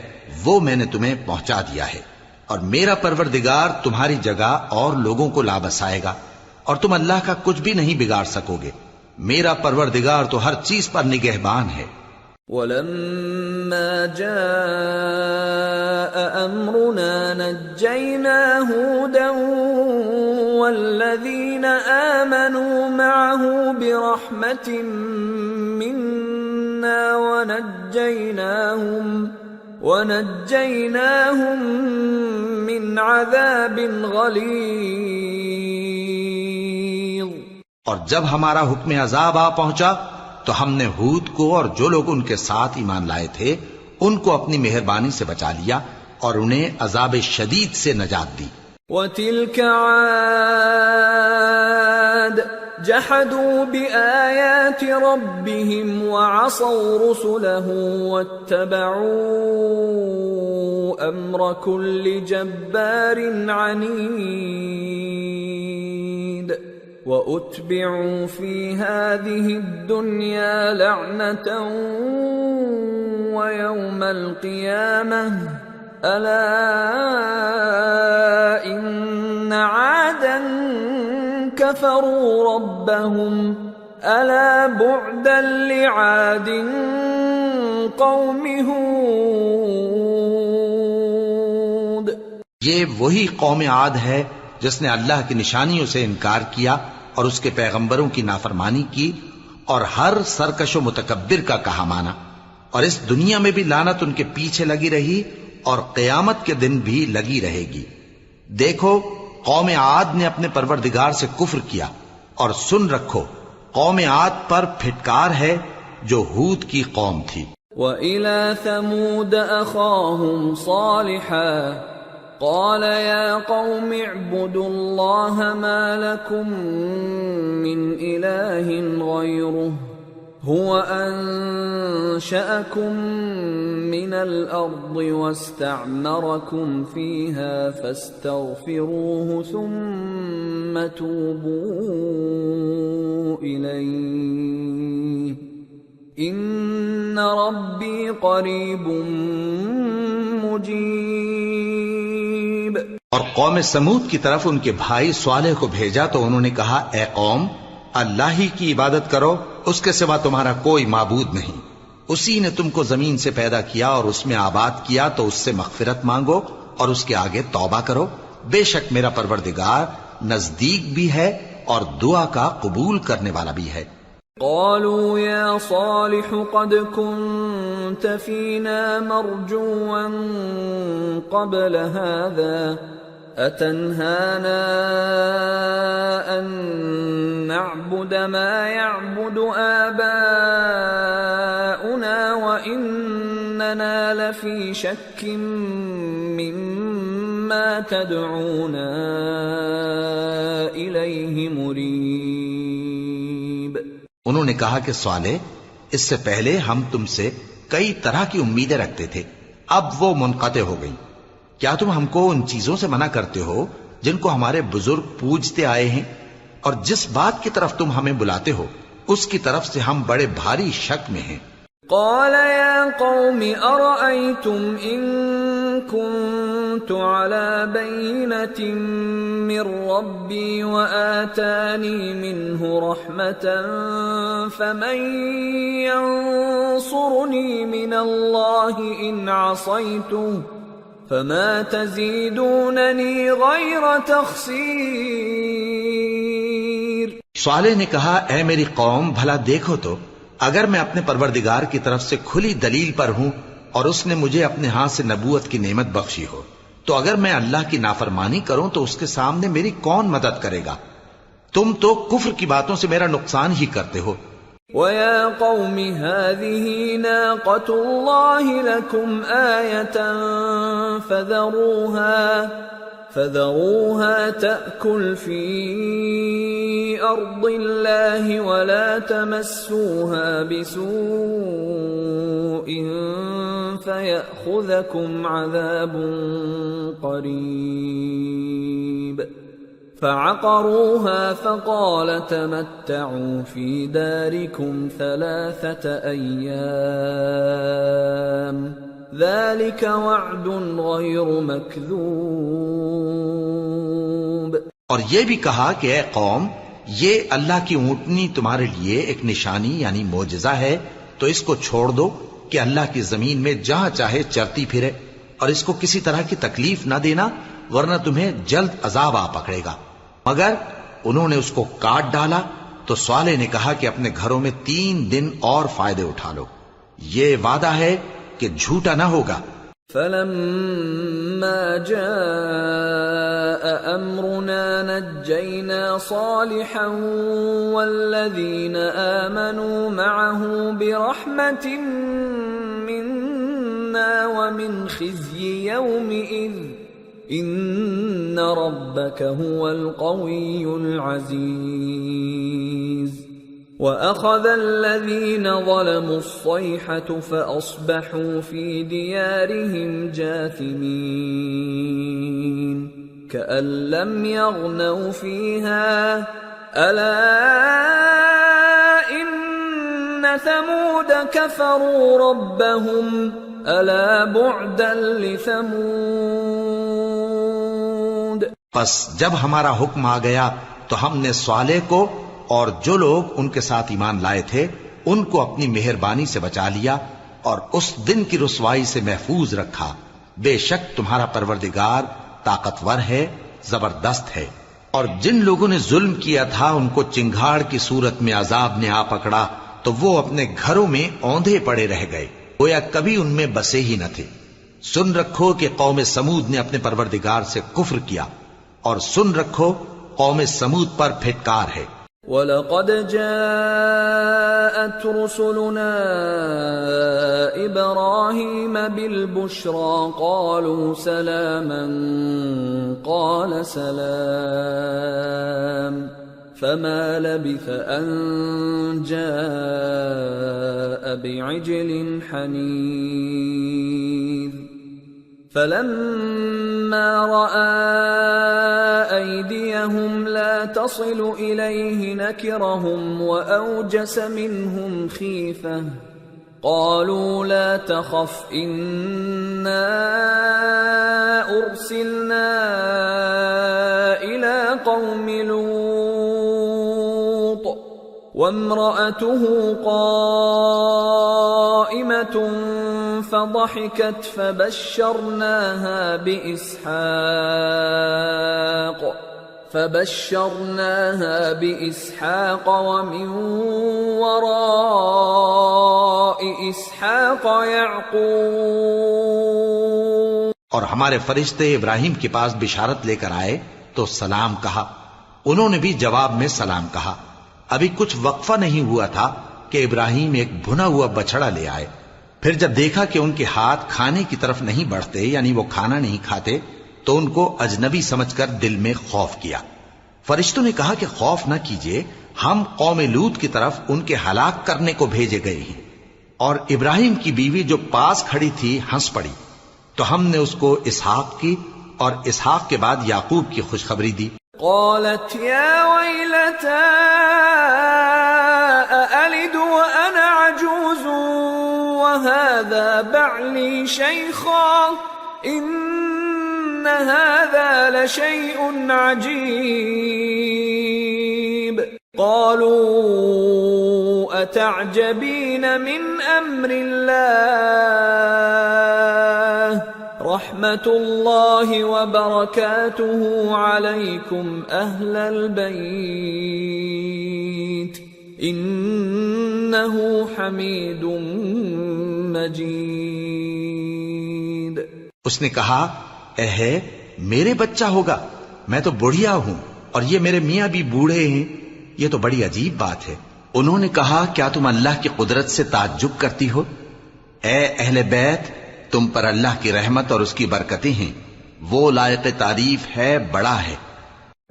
وہ میں نے تمہیں پہنچا دیا ہے، اور میرا پروردگار تمہاری جگہ اور لوگوں کو لا بسائے گا اور تم اللہ کا کچھ بھی نہیں بگاڑ سکو گے۔ میرا پروردگار تو ہر چیز پر نگہبان ہے۔ وَلَمَّا جَاءَ أَمْرُنَا نَجَّيْنَا هُودًا وَالَّذِينَ آمَنُوا مَعَهُ بِرَحْمَةٍ مِنَّا وَنَجَّيْنَاهُمْ مِنْ عَذَابٍ غَلِيظٍ۔ اور جب ہمارا حکم عذاب آ پہنچا تو ہم نے ہود کو اور جو لوگ ان کے ساتھ ایمان لائے تھے ان کو اپنی مہربانی سے بچا لیا اور انہیں عذاب شدید سے نجات دی۔ وَتِلْكَ عَادٌ جَحَدُوا بِآيَاتِ رَبِّهِمْ وَعَصَوْا رُسُلَهُ وَاتَّبَعُوا أَمْرَ كُلِّ جَبَّارٍ عَنِيدٍ وَأُتْبِعُوا فِي هَذِهِ الدُّنْيَا لَعْنَةً وَيَوْمَ الْقِيَامَةِ أَلَا إِنَّ عَادًا كَفَرُوا رَبَّهُمْ أَلَا بُعْدًا لِعَادٍ قَوْمِ هُودٍ۔ یہ وہی قوم عاد ہے جس نے اللہ کی نشانیوں سے انکار کیا اور اس کے پیغمبروں کی نافرمانی کی اور ہر سرکش و متکبر کا کہا مانا، اور اس دنیا میں بھی لعنت ان کے پیچھے لگی رہی اور قیامت کے دن بھی لگی رہے گی۔ دیکھو قوم عاد نے اپنے پروردگار سے کفر کیا، اور سن رکھو قوم عاد پر پھٹکار ہے جو ہود کی قوم تھی۔ وَإِلَى ثَمُودَ أَخَاهُمْ صَالِحًا قَالَ يَا قَوْمِ اعْبُدُوا اللَّهَ مَا لَكُمْ مِنْ إِلَٰهٍ غَيْرُهُ هُوَ أَنشَأَكُم مِّنَ الْأَرْضِ وَاسْتَعْمَرَكُمْ فِيهَا فَاسْتَغْفِرُوهُ ثُمَّ تُوبُوا إِلَيْهِ إِنَّ رَبِّي قَرِيبٌ مُّجِيبٌ۔ اور قوم سمود کی طرف ان کے بھائی صالح کو بھیجا تو انہوں نے کہا اے قوم اللہ ہی کی عبادت کرو، اس کے سوا تمہارا کوئی معبود نہیں۔ اسی نے تم کو زمین سے پیدا کیا اور اس میں آباد کیا تو اس سے مغفرت مانگو اور اس کے آگے توبہ کرو، بے شک میرا پروردگار نزدیک بھی ہے اور دعا کا قبول کرنے والا بھی ہے۔ قالوا يا صالح قد كنت فينا مرجوا قبل هذا أتنهانا أن نعبد ما يعبد آباؤنا وإننا لفي شك مما تدعونا إليه مريب۔ انہوں نے کہا کہ صالح اس سے پہلے ہم تم سے کئی طرح کی امیدیں رکھتے تھے، اب وہ منقطع ہو گئی۔ کیا تم ہم کو ان چیزوں سے منع کرتے ہو جن کو ہمارے بزرگ پوجتے آئے ہیں، اور جس بات کی طرف تم ہمیں بلاتے ہو اس کی طرف سے ہم بڑے بھاری شک میں ہیں۔ قال يا قوم أرأيتم إن كنت كنت على بينة من ربي وآتاني منه رحمة فمن ينصرني من الله إن عصيته فما تزيدونني غير تخسير۔ صالح نے کہا اے میری قوم بھلا دیکھو تو اگر میں اپنے پروردگار کی طرف سے کھلی دلیل پر ہوں اور اس نے مجھے اپنے ہاتھ سے نبوت کی نعمت بخشی ہو تو اگر میں اللہ کی نافرمانی کروں تو اس کے سامنے میری کون مدد کرے گا؟ تم تو کفر کی باتوں سے میرا نقصان ہی کرتے ہو۔ وَيَا قَوْمِ هَذِهِ نَاقَةُ اللَّهِ لَكُمْ آيَةً فَذَرُوهَا تَأْكُلْ فِي أَرْضِ اللَّهِ وَلَا تَمَسُّوهَا بِسُوءٍ فَيَأْخُذَكُمْ عَذَابٌ قَرِيبٌ۔ فَعَقَرُوهَا فَقَالَ تَمَتَّعُوا فِي دَارِكُمْ 3 أَيَّامٍ ذَلِكَ وَعْدٌ غَيْرُ مَكْذُوبٍ۔ اور یہ بھی کہا کہ اے قوم یہ اللہ کی اونٹنی تمہارے لیے ایک نشانی یعنی معجزہ ہے تو اس کو چھوڑ دو کہ اللہ کی زمین میں جہاں چاہے چرتی پھرے اور اس کو کسی طرح کی تکلیف نہ دینا ورنہ تمہیں جلد عذاب آ پکڑے گا۔ مگر انہوں نے اس کو کاٹ ڈالا تو صالح نے کہا کہ اپنے گھروں میں 3 دن اور فائدے اٹھا لو، یہ وعدہ ہے کہ جھوٹا نہ ہوگا۔ فَلَمَّا جَاءَ أَمْرُنَا نَجَّيْنَا صَالِحًا وَالَّذِينَ آمَنُوا مَعَهُ بِرَحْمَةٍ مِنَّا وَمِنْ خِزْيِ يَوْمِئِذٍ إِنَّ رَبَّكَ هُوَ الْقَوِيُّ الْعَزِيزُ۔ وَأَخَذَ الَّذِينَ ظَلَمُوا الصَّيْحَةُ فَأَصْبَحُوا فِي دِيَارِهِمْ جَاثِمِينَ كَأَن لَّمْ يَغْنَوْا فِيهَا أَلَا إِنَّ ثَمُودَ كَفَرُوا رَبَّهُمْ أَلَا بُعْدًا لِثَمُودَ۔ پس جب ہمارا حکم آ گیا تو ہم نے صالح کو اور جو لوگ ان کے ساتھ ایمان لائے تھے ان کو اپنی مہربانی سے بچا لیا اور اس دن کی رسوائی سے محفوظ رکھا۔ بے شک تمہارا پروردگار طاقتور ہے، زبردست ہے۔ اور جن لوگوں نے ظلم کیا تھا ان کو چنگھاڑ کی صورت میں عذاب نے آ پکڑا تو وہ اپنے گھروں میں اوندھے پڑے رہ گئے، گویا کبھی ان میں بسے ہی نہ تھے۔ سن رکھو کہ قوم سمود نے اپنے پروردگار سے کفر کیا، اور سن رکھو قوم سمود پر پھٹکار ہے۔ وَلَقَدْ جَاءَتْ رُسُلُنَا إِبْرَاهِيمَ بِالْبُشْرَى قَالُوا سَلَامًا قَالَ سَلَامٌ فَمَا لَبِثَ أَن جَاءَ بِعِجْلٍ حَنِيذٍ فَلَمَّا رَأَى أَيْدِيَهُمْ لَا تَصِلُ إِلَيْهِ نَكِرَهُمْ وَأَوْجَسَ مِنْهُمْ خِيفَةً قَالُوا لَا تَخَفْ إِنَّا أُرْسِلْنَا إِلَى قَوْمِ لُوطٍ وَامْرَأَتُهُ قَائِمَةٌ فضحكت فبشرناها بإسحاق ومن وراء إسحاق يعقوب۔ اور ہمارے فرشتے ابراہیم کے پاس بشارت لے کر آئے تو سلام کہا، انہوں نے بھی جواب میں سلام کہا۔ ابھی کچھ وقفہ نہیں ہوا تھا کہ ابراہیم ایک بھنا ہوا بچڑا لے آئے۔ پھر جب دیکھا کہ ان کے ہاتھ کھانے کی طرف نہیں بڑھتے یعنی وہ کھانا نہیں کھاتے تو ان کو اجنبی سمجھ کر دل میں خوف کیا۔ فرشتوں نے کہا کہ خوف نہ کیجیے، ہم قوم لوط کی طرف ان کے ہلاک کرنے کو بھیجے گئے ہیں۔ اور ابراہیم کی بیوی جو پاس کھڑی تھی ہنس پڑی تو ہم نے اس کو اسحاق کی اور اسحاق کے بعد یعقوب کی خوشخبری دی۔ قالت يا ويلتى أألد وأنا عجوز وهذا بعلي شيخا إن هذا لشيء عجيب قالوا أتعجبين من أمر الله رحمة الله وبركاته عليكم أهل البيت إنه حميد مجيد۔ اس نے کہا اے ہے میرے بچہ ہوگا، میں تو بڑھیا ہوں اور یہ میرے میاں بھی بوڑھے ہیں، یہ تو بڑی عجیب بات ہے۔ انہوں نے کہا کیا تم اللہ کی قدرت سے تعجب کرتی ہو؟ اے اہل بیت، تم پر اللہ کی رحمت اور اس کی برکتیں ہیں، وہ لائق تعریف ہے، بڑا ہے۔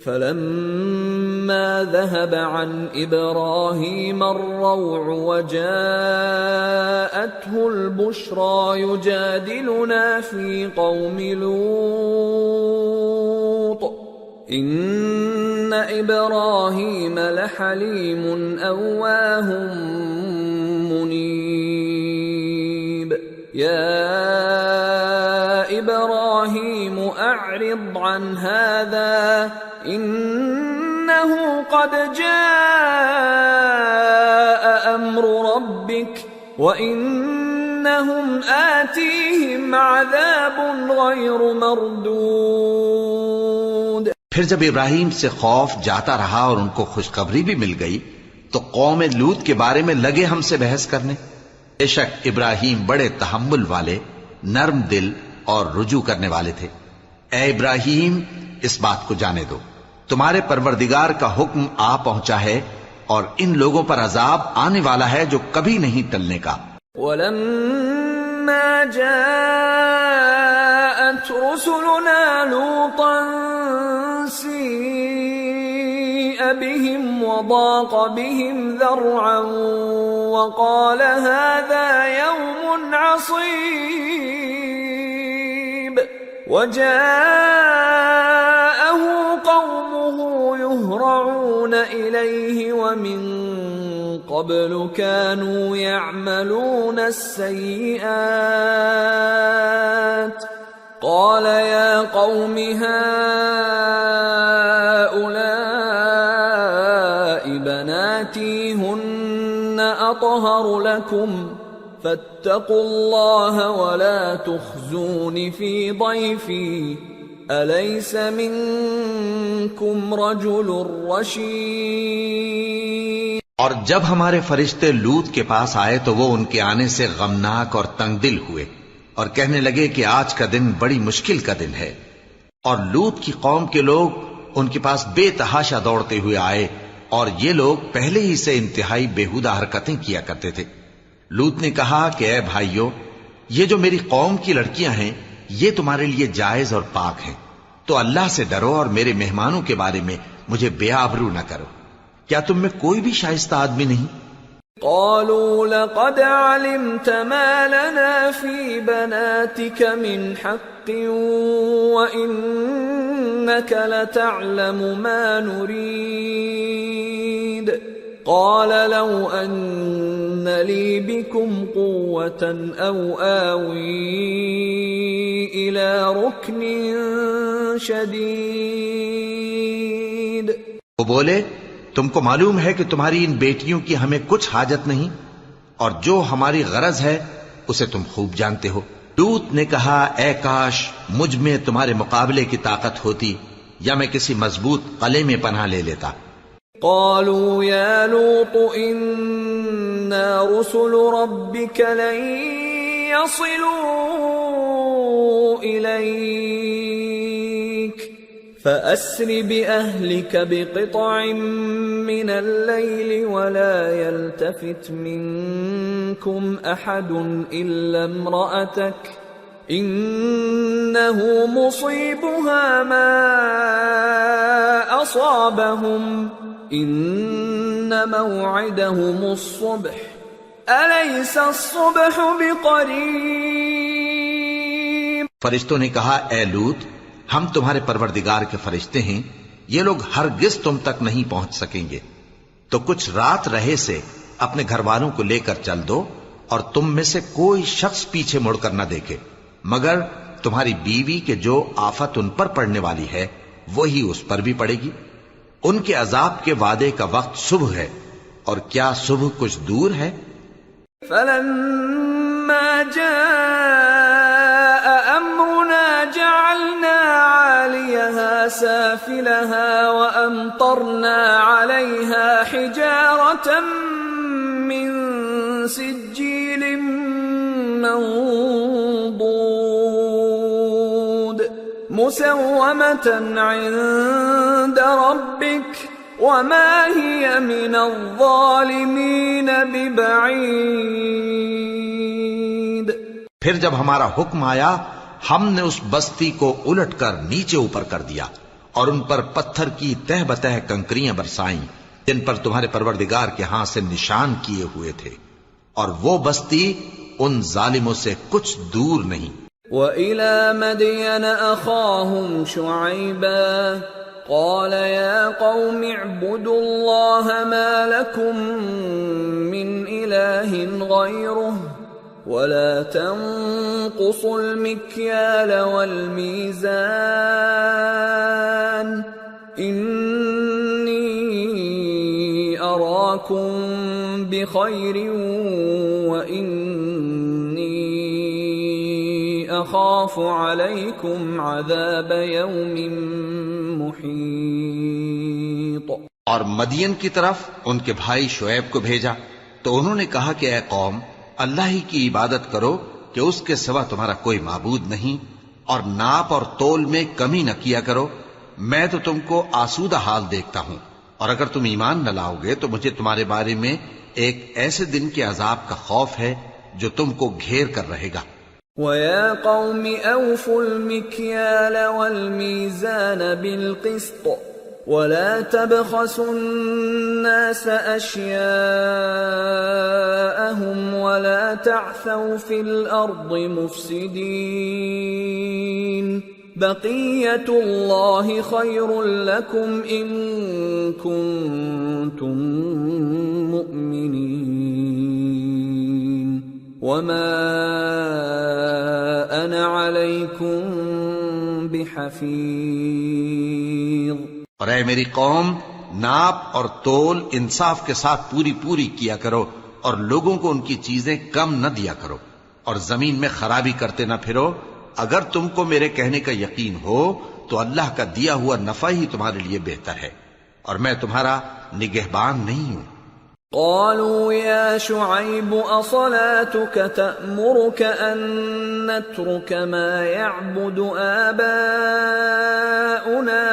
فلما ذهب عن إبراهيم الروع وجاءته البشرى يجادلنا في قوم لوط إن إبراهيم لحليم أواه منيب يا إبراهيم أعرض عن هذا إنه قد جاء أمر ربك وإنهم آتيهم عذاب غير مردود۔ پھر جب ابراہیم سے خوف جاتا رہا اور ان کو خوشخبری بھی مل گئی تو قوم لوط کے بارے میں لگے ہم سے بحث کرنے۔ بے شک ابراہیم بڑے تحمل والے، نرم دل اور رجوع کرنے والے تھے۔ اے ابراہیم، اس بات کو جانے دو، تمہارے پروردگار کا حکم آ پہنچا ہے اور ان لوگوں پر عذاب آنے والا ہے جو کبھی نہیں ٹلنے کا۔ وَلَمَّا جَاءَتْ رُسُلُنَا لُوطًا سِيءَ بِهِمْ وَضَاقَ بِهِمْ ذَرْعًا وَقَالَ هَذَا يَوْمٌ عَصِيبٌ وَجَاءَهُ قَوْمُهُ يُهْرَعُونَ إِلَيْهِ وَمِن قَبْلُ كَانُوا يَعْمَلُونَ السَّيِّئَاتِ قَالَ يَا قَوْمِ هَؤُلَاءِ بَنَاتِي هُنَّ أَطْهَرُ لَكُمْ فَاتَّقُوا اللَّهَ وَلَا تُخْزُونِ فِي ضَيْفِي أَلَيْسَ مِنكُمْ رَجُلٌ رَّشِيدٌ۔ اور جب ہمارے فرشتے لوط کے پاس آئے تو وہ ان کے آنے سے غمناک اور تنگ دل ہوئے اور کہنے لگے کہ آج کا دن بڑی مشکل کا دن ہے۔ اور لوط کی قوم کے لوگ ان کے پاس بے تحاشا دوڑتے ہوئے آئے اور یہ لوگ پہلے ہی سے انتہائی بیہودہ حرکتیں کیا کرتے تھے۔ لوط نے کہا کہ اے بھائیو، یہ جو میری قوم کی لڑکیاں ہیں یہ تمہارے لیے جائز اور پاک ہیں، تو اللہ سے ڈرو اور میرے مہمانوں کے بارے میں مجھے بے آبرو نہ کرو۔ کیا تم میں کوئی بھی شائستہ آدمی نہیں؟ قالوا لقد علمت ما لنا في بناتك من حق وإنك لتعلم ما نريد قال لو أن لي بكم قوة أو آوي إلى ركن شديد۔ وہ بولے تم کو معلوم ہے کہ تمہاری ان بیٹیوں کی ہمیں کچھ حاجت نہیں اور جو ہماری غرض ہے اسے تم خوب جانتے ہو۔ لوط نے کہا اے کاش مجھ میں تمہارے مقابلے کی طاقت ہوتی یا میں کسی مضبوط قلعے میں پناہ لے لیتا۔ قالوا يا لوط إنا رسل ربك لن يصلوا إليك فأسر بأهلك بقطع من الليل ولا يلتفت منكم أحد إلا امرأتك إنه مصيبها ما أصابهم إن موعدهم الصبح أليس الصبح بقريب۔ فرشتوں نے کہا اے لوط ہم تمہارے پروردگار کے فرشتے ہیں، یہ لوگ ہرگز تم تک نہیں پہنچ سکیں گے، تو کچھ رات رہے سے اپنے گھر والوں کو لے کر چل دو اور تم میں سے کوئی شخص پیچھے مڑ کر نہ دیکھے مگر تمہاری بیوی کے جو آفت ان پر پڑنے والی ہے وہی اس پر بھی پڑے گی۔ ان کے عذاب کے وعدے کا وقت صبح ہے، اور کیا صبح کچھ دور ہے؟ فلما جاء أمرنا جعلنا عاليها سافلها وأمطرنا عليها حجارة من سجيل منضود مسومة عند ربك وما هي من الظالمين ببعيد۔ پھر جب ہمارا حکم آیا ہم نے اس بستی کو الٹ کر نیچے اوپر کر دیا اور ان پر پتھر کی تہ بتہ کنکریاں برسائیں جن پر تمہارے پروردگار کے ہاں سے نشان کیے ہوئے تھے، اور وہ بستی ان ظالموں سے کچھ دور نہیں۔ وَإِلَى مَدْيَنَ أَخَاهُمْ شُعَيْبًا قال يا قوم اعبدوا الله ما لكم من إله غيره ولا تنقصوا المكيال والميزان إني أراكم بخير وإني أخاف عليكم عذاب يوم محيط۔ اور مدین کی طرف ان کے بھائی شعیب کو بھیجا تو انہوں نے کہا کہ اے قوم، اللہ ہی کی عبادت کرو کہ اس کے سوا تمہارا کوئی معبود نہیں، اور ناپ اور تول میں کمی نہ کیا کرو، میں تو تم کو آسودہ حال دیکھتا ہوں، اور اگر تم ایمان نہ لاؤ گے تو مجھے تمہارے بارے میں ایک ایسے دن کے عذاب کا خوف ہے جو تم کو گھیر کر رہے گا۔ وَيَا قَوْمِ أَوْفُوا الْمِكْيَالَ وَالْمِيزَانَ بِالْقِسْطِ وَلَا تَبْخَسُوا النَّاسَ أَشْيَاءَهُمْ وَلَا تَعْثَوْا فِي الْأَرْضِ مُفْسِدِينَ بَقِيَّةُ اللَّهِ خَيْرٌ لَكُمْ إِن كُنتُم مُّؤْمِنِينَ وَمَا أَنَا عَلَيْكُمْ بِحَفِيظٍ۔ اور اے میری قوم، ناپ اور تول انصاف کے ساتھ پوری پوری کیا کرو، اور لوگوں کو ان کی چیزیں کم نہ دیا کرو، اور زمین میں خرابی کرتے نہ پھرو۔ اگر تم کو میرے کہنے کا یقین ہو تو اللہ کا دیا ہوا نفع ہی تمہارے لیے بہتر ہے، اور میں تمہارا نگہبان نہیں ہوں۔ قالوا يا شعيب أصلاتك تأمرك أن نترك ما يعبد آباؤنا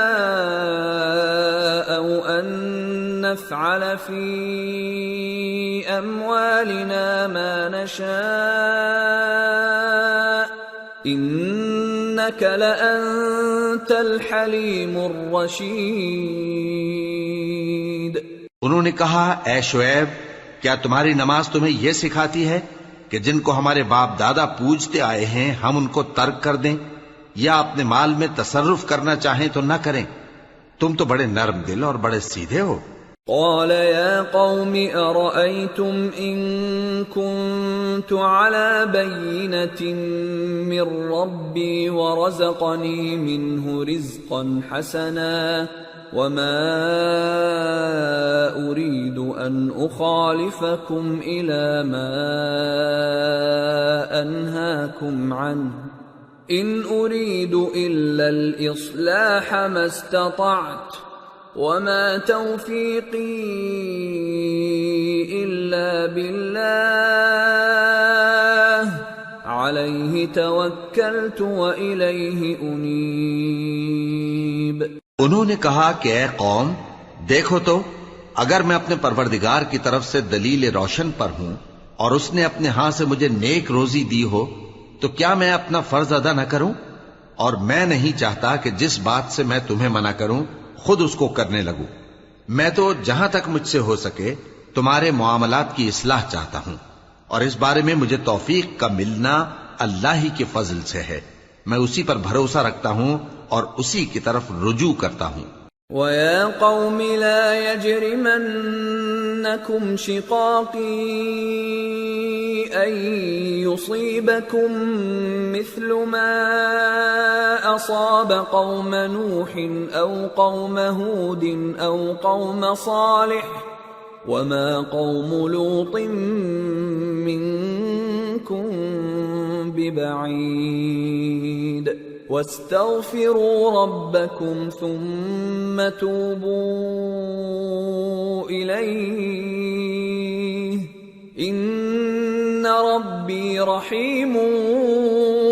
أو أن نفعل في أموالنا ما نشاء إنك لأنت الحليم الرشيد۔ انہوں نے کہا اے شعیب، کیا تمہاری نماز تمہیں یہ سکھاتی ہے کہ جن کو ہمارے باپ دادا پوجتے آئے ہیں ہم ان کو ترک کر دیں، یا اپنے مال میں تصرف کرنا چاہیں تو نہ کریں؟ تم تو بڑے نرم دل اور بڑے سیدھے ہو۔ قال يا قوم أرأيتم إن كنت على بينة من ربي ورزقني منه رزقا حسنا وما أريد أن أخالفكم إلى ما أنهاكم عنه إن أريد إلا الإصلاح ما استطعت وما توفيقي إلا بالله عليه توكلت وإليه أنيب۔ انہوں نے کہا کہ اے قوم، دیکھو تو اگر میں اپنے پروردگار کی طرف سے دلیل روشن پر ہوں اور اس نے اپنے ہاں سے مجھے نیک روزی دی ہو تو کیا میں اپنا فرض ادا نہ کروں؟ اور میں نہیں چاہتا کہ جس بات سے میں تمہیں منع کروں خود اس کو کرنے لگوں۔ میں تو جہاں تک مجھ سے ہو سکے تمہارے معاملات کی اصلاح چاہتا ہوں، اور اس بارے میں مجھے توفیق کا ملنا اللہ ہی کے فضل سے ہے۔ میں اسی پر بھروسہ رکھتا ہوں اور اسی کی طرف رجوع کرتا ہوں۔ وَيَا قَوْمِ لَا يَجْرِمَنَّكُمْ شِقَاقِي أن يصيبكم مثل ما أصاب قوم نوح أو قوم هود أو قوم صالح وما قوم لوط منكم ببعيد واستغفروا ربكم ثم توبوا إليه إن ربي رحيم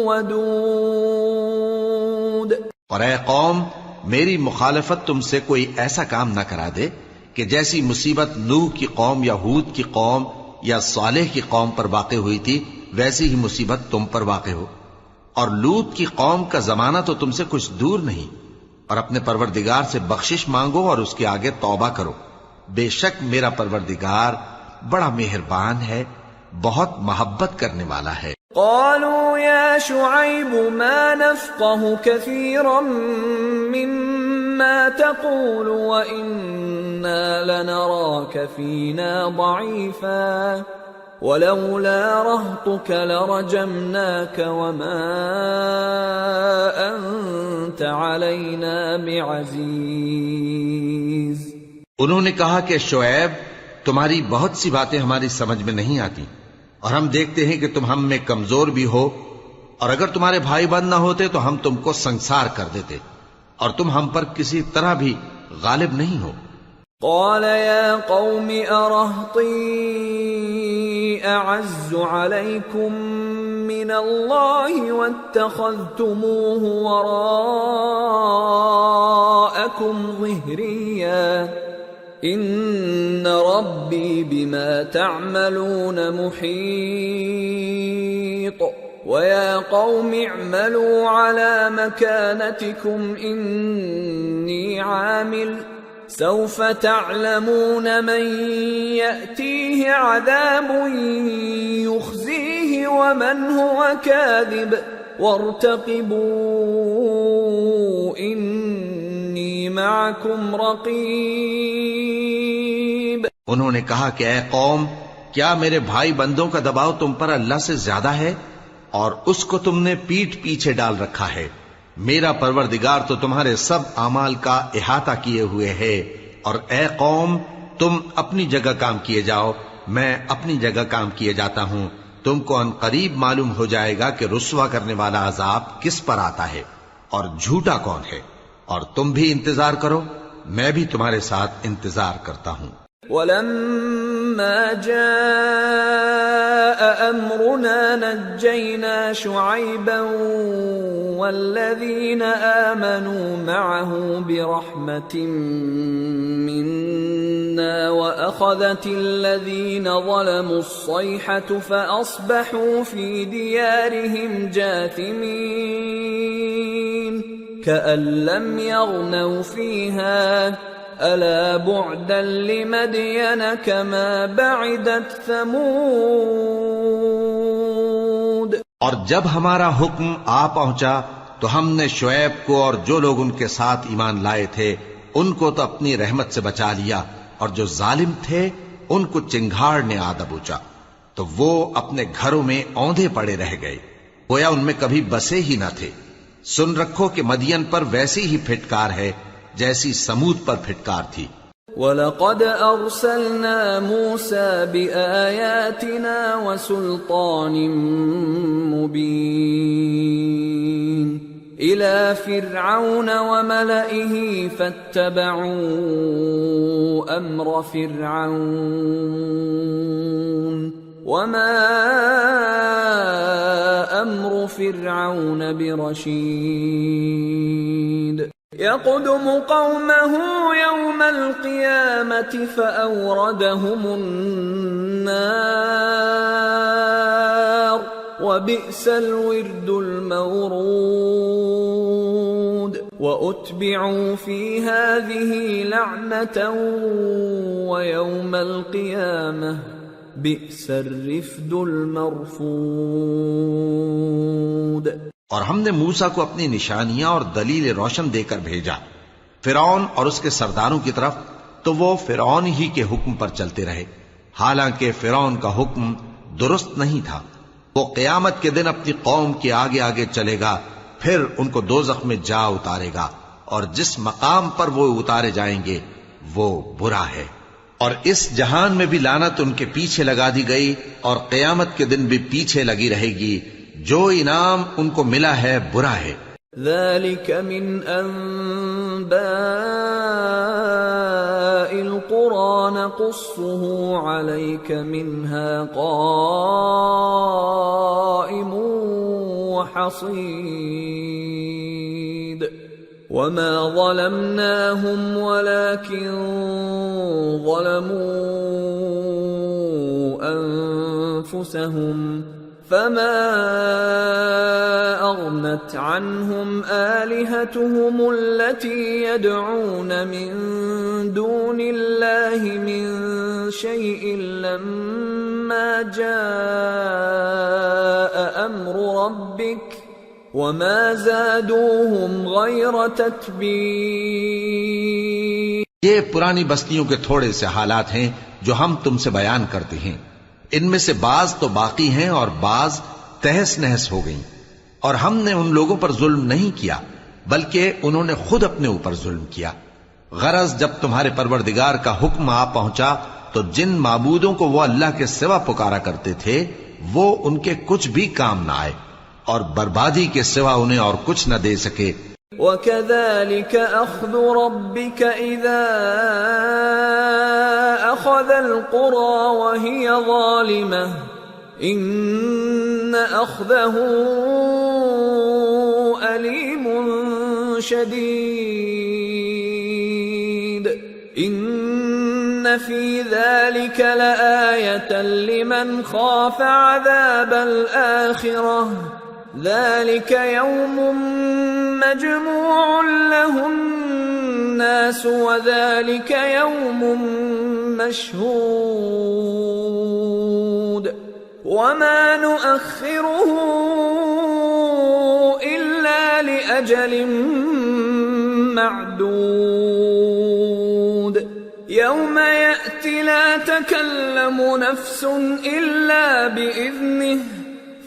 ودود۔ اور اے قوم، میری مخالفت تم سے کوئی ایسا کام نہ کرا دے کہ جیسی مصیبت نوح کی قوم یا ہود کی قوم یا صالح کی قوم پر واقع ہوئی تھی ویسی ہی مصیبت تم پر واقع ہو۔ اور لوط کی قوم کا زمانہ تو تم سے کچھ دور نہیں۔ اور اپنے پروردگار سے بخشش مانگو اور اس کے آگے توبہ کرو، بے شک میرا پروردگار بڑا مہربان ہے، بہت محبت کرنے والا ہے۔ قالوا يا شعيب ما نفقه كثيرا مما تقول وإنا لنراك فينا ضعيفا ولولا رهطك لرجمناك وما أنت علينا بعزيز۔ انہوں نے کہا کہ شعیب، تمہاری بہت سی باتیں ہماری سمجھ میں نہیں آتی، اور ہم دیکھتے ہیں کہ تم ہم میں کمزور بھی ہو، اور اگر تمہارے بھائی بند نہ ہوتے تو ہم تم کو سنسار کر دیتے، اور تم ہم پر کسی طرح بھی غالب نہیں ہو۔ قال يا قوم أرهطي أعز عليكم من الله واتخذتموه وراءكم ظهريا إن ربي بما تعملون محيط ويا قوم اعملوا على مكانتكم إني عامل سوف تعلمون من يأتيه عذاب يخزيه ومن هو كاذب وارتقبوا إني معكم رقيب۔ انہوں نے کہا کہ اے قوم، کیا میرے بھائی بندوں کا دباؤ تم پر اللہ سے زیادہ ہے، اور اس کو تم نے پیٹھ پیچھے ڈال رکھا ہے؟ میرا پروردگار تو تمہارے سب اعمال کا احاطہ کیے ہوئے ہے، اور اے قوم، تم اپنی جگہ کام کیے جاؤ، میں اپنی جگہ کام کیے جاتا ہوں۔ تم کو ان قریب معلوم ہو جائے گا کہ رسوا کرنے والا عذاب کس پر آتا ہے اور جھوٹا کون ہے، اور تم بھی انتظار کرو، میں بھی تمہارے ساتھ انتظار کرتا ہوں۔ وَلَمَّا جَاءَ أَمْرُنَا نَجَّيْنَا شُعَيْبًا وَالَّذِينَ آمَنُوا مَعَهُ بِرَحْمَةٍ مِنَّا وَأَخَذَتِ الَّذِينَ ظَلَمُوا الصَّيْحَةُ فَأَصْبَحُوا فِي دِيَارِهِمْ جَاثِمِينَ كَأَن لَّمْ يَغْنَوْا فِيهَا أَلَا بُعْدًا لِمَدْيَنَ كَمَا بَعِدَتْ ثَمُودُ۔ اور جب ہمارا حکم آ پہنچا تو ہم نے شعیب کو اور جو لوگ ان کے ساتھ ایمان لائے تھے ان کو تو اپنی رحمت سے بچا لیا، اور جو ظالم تھے ان کو چنگھاڑ نے آ دبوچا، تو وہ اپنے گھروں میں اوندھے پڑے رہ گئے، گویا ان میں کبھی بسے ہی نہ تھے۔ سن رکھو کہ مدین پر ویسی ہی پھٹکار ہے جیسی سمود پر پھٹکار تھی۔ وَلَقَدْ أَرْسَلْنَا مُوسَى بِآيَاتِنَا وَسُلْطَانٍ مُبِينٍ إِلَى فِرْعَوْنَ وَمَلَئِهِ فَاتَّبَعُوا أَمْرَ فِرْعَوْنَ وَمَا أَمْرُ فِرْعَوْنَ بِرَشِيدٍ يَقْدُمُ قَوْمَهُ يَوْمَ الْقِيَامَةِ فَأَوْرَدَهُمُ النَّارَ وَبِئْسَ الْوِرْدُ الْمَوْرُودُ وَأُتْبِعُوا فِي هَذِهِ لَعْنَةً وَيَوْمَ الْقِيَامَةِ بِئْسَ الرِّفْدُ الْمَرْفُودُ۔ اور ہم نے موسیٰ کو اپنی نشانیاں اور دلیل روشن دے کر بھیجا فرعون اور اس کے سرداروں کی طرف، تو وہ فرعون ہی کے حکم پر چلتے رہے، حالانکہ فرعون کا حکم درست نہیں تھا۔ وہ قیامت کے دن اپنی قوم کے آگے آگے چلے گا، پھر ان کو دوزخ میں جا اتارے گا، اور جس مقام پر وہ اتارے جائیں گے وہ برا ہے۔ اور اس جہان میں بھی لعنت ان کے پیچھے لگا دی گئی، اور قیامت کے دن بھی پیچھے لگی رہے گی۔ جو انعام ان کو ملا ہے برا ہے۔ ذلك من أنباء القرى نقصه عليك منها قائم وحصيد وما ظلمناهم ولكن ظلموا أنفسهم فما أغنت عنهم آلهتهم التي يدعون من دون الله من شيء لما جاء أمر ربك وما زادوهم غير تتبيب۔ یہ پرانی بستیوں کے تھوڑے سے حالات ہیں جو ہم تم سے بیان کرتے ہیں۔ ان میں سے بعض تو باقی ہیں اور بعض تہس نہس ہو گئیں، اور ہم نے ان لوگوں پر ظلم نہیں کیا بلکہ انہوں نے خود اپنے اوپر ظلم کیا۔ غرض جب تمہارے پروردگار کا حکم آ پہنچا تو جن معبودوں کو وہ اللہ کے سوا پکارا کرتے تھے وہ ان کے کچھ بھی کام نہ آئے، اور بربادی کے سوا انہیں اور کچھ نہ دے سکے۔ وَكَذَلِكَ أَخْذُ رَبِّكَ إِذَا أَخَذَ الْقُرَى وَهِيَ ظَالِمَةٌ إِنَّ أَخْذَهُ أَلِيمٌ شَدِيدٌ إِنَّ فِي ذَلِكَ لَآيَةً لِمَنْ خَافَ عَذَابَ الْآخِرَةِ ذلك يوم مجموع له الناس وذلك يوم مشهود وما نؤخره إلا لأجل معدود يوم يأتي لا تكلم نفس إلا بإذنه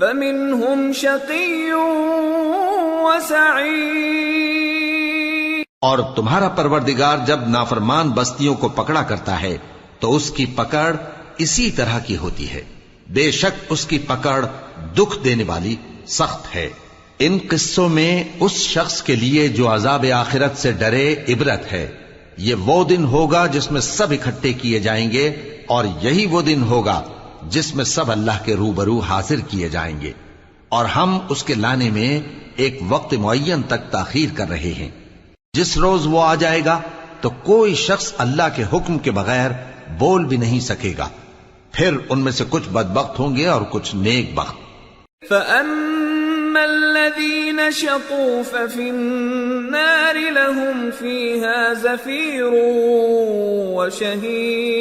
فَمِنْهُمْ شَقِيٌّ وَسَعِيدٌ۔ اور تمہارا پروردگار جب نافرمان بستیوں کو پکڑا کرتا ہے تو اس کی پکڑ اسی طرح کی ہوتی ہے، بے شک اس کی پکڑ دکھ دینے والی سخت ہے۔ ان قصوں میں اس شخص کے لیے جو عذاب آخرت سے ڈرے عبرت ہے۔ یہ وہ دن ہوگا جس میں سب اکٹھے کیے جائیں گے، اور یہی وہ دن ہوگا جس میں سب اللہ کے روبرو حاضر کیے جائیں گے، اور ہم اس کے لانے میں ایک وقت معین تک تاخیر کر رہے ہیں۔ جس روز وہ آ جائے گا تو کوئی شخص اللہ کے حکم کے بغیر بول بھی نہیں سکے گا، پھر ان میں سے کچھ بدبخت ہوں گے اور کچھ نیک بخت۔ فَأَمَّا الَّذِينَ شَقُوا فَفِي النَّارِ لَهُمْ فِيهَا زَفِيرٌ وَشَهِيقٌ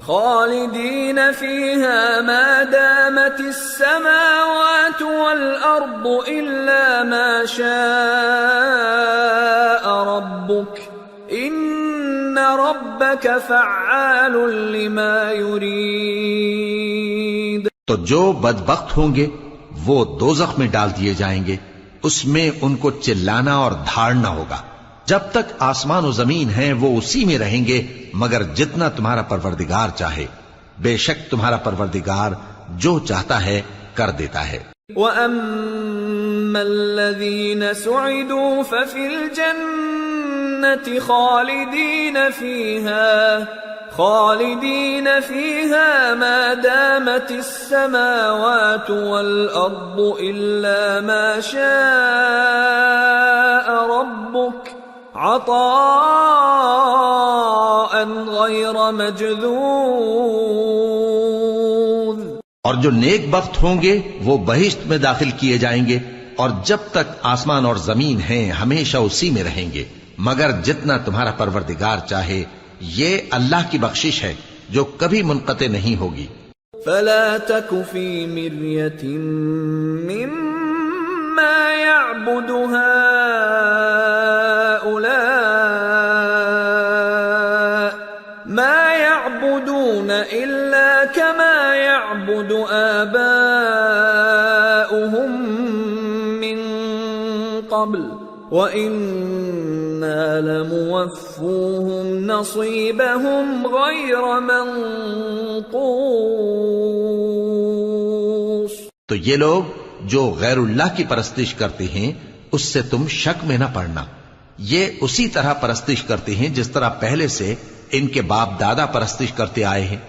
خالدين فيها ما دامت السماوات والأرض إلا ما شاء ربك إن ربك فعال لما يريد۔ تو جو بدبخت ہوں گے وہ دوزخ میں ڈال دیے جائیں گے، اس میں ان کو چلانا اور دھاڑنا ہوگا۔ جب تک آسمان و زمین ہیں وہ اسی میں رہیں گے مگر جتنا تمہارا پروردگار چاہے، بے شک تمہارا پروردگار جو چاہتا ہے کر دیتا ہے۔ وَأَمَّا الَّذِينَ سُعِدُوا فَفِي الْجَنَّةِ خالدين فيها ما دامت السماوات والأرض إلا ما شاء ربك عطاء غير مجذوذ۔ اور جو نیک بخت ہوں گے وہ بہشت میں داخل کیے جائیں گے، اور جب تک آسمان اور زمین ہیں ہمیشہ اسی میں رہیں گے مگر جتنا تمہارا پروردگار چاہے۔ یہ اللہ کی بخشش ہے جو کبھی منقطع نہیں ہوگی۔ فلا تك في مرية مما يعبد هؤلاء ما يعبد يعبدون إلا كما يعبد آباؤهم من قبل وَإِنَّا لَمُوَفُّوهُمْ نَصِيبَهُمْ غَيْرَ مَنْقُوصٍ۔ تو یہ لوگ جو غیر اللہ کی پرستش کرتے ہیں اس سے تم شک میں نہ پڑنا، یہ اسی طرح پرستش کرتے ہیں جس طرح پہلے سے ان کے باپ دادا پرستش کرتے آئے ہیں،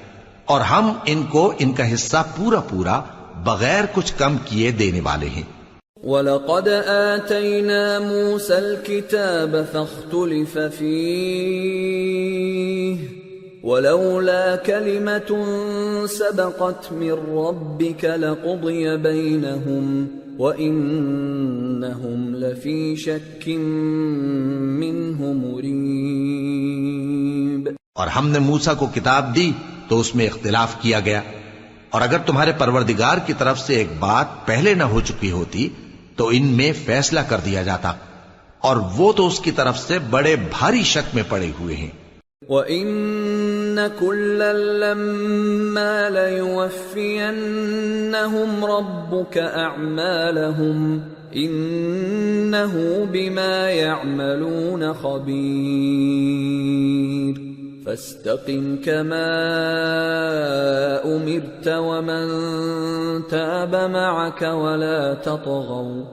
اور ہم ان کو ان کا حصہ پورا پورا بغیر کچھ کم کیے دینے والے ہیں۔ وَلَقَدْ آتَيْنَا مُوسَى الْكِتَابَ فَاخْتُلِفَ فِيهِ وَلَوْلَا كَلِمَةٌ سَبَقَتْ مِنْ رَبِّكَ لَقُضِيَ بَيْنَهُمْ وَإِنَّهُمْ لَفِي شَكٍّ مِّنْهُ مُرِيبٍ۔ اور ہم نے موسیٰ کو کتاب دی تو اس میں اختلاف کیا گیا، اور اگر تمہارے پروردگار کی طرف سے ایک بات پہلے نہ ہو چکی ہوتی تو ان میں فیصلہ کر دیا جاتا، اور وہ تو اس کی طرف سے بڑے بھاری شک میں پڑے ہوئے ہیں۔ وَإِنَّ كُلًّا لَمَّا لَيُوَفِّيَنَّهُمْ رَبُّكَ أَعْمَالَهُمْ إِنَّهُ بِمَا يَعْمَلُونَ خَبِيرٌ فَاسْتَقِمْ كَمَا أُمِرْتَ وَمَنْ تَابَ مَعَكَ وَلَا تَطْغَوْا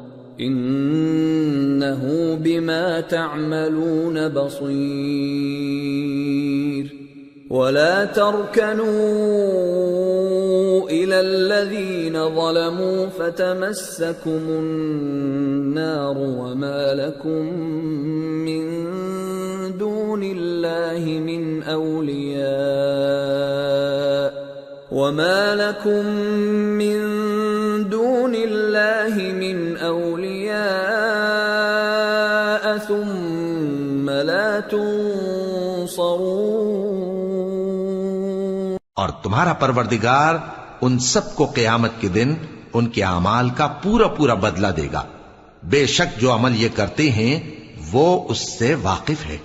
إِنَّهُ بِمَا تَعْمَلُونَ بَصِيرٌ وَلَا تَرْكَنُوا إِلَى الَّذِينَ ظَلَمُوا فَتَمَسَّكُمُ النَّارُ وَمَا لَكُمْ مِنْ دون اللہ من اولیاء وما لکم من دون اللہ من اولیاء ثم لا تنصرون۔ اور تمہارا پروردگار ان سب کو قیامت کے دن ان کے اعمال کا پورا پورا بدلہ دے گا، بے شک جو عمل یہ کرتے ہیں وہ اس سے واقف ہے۔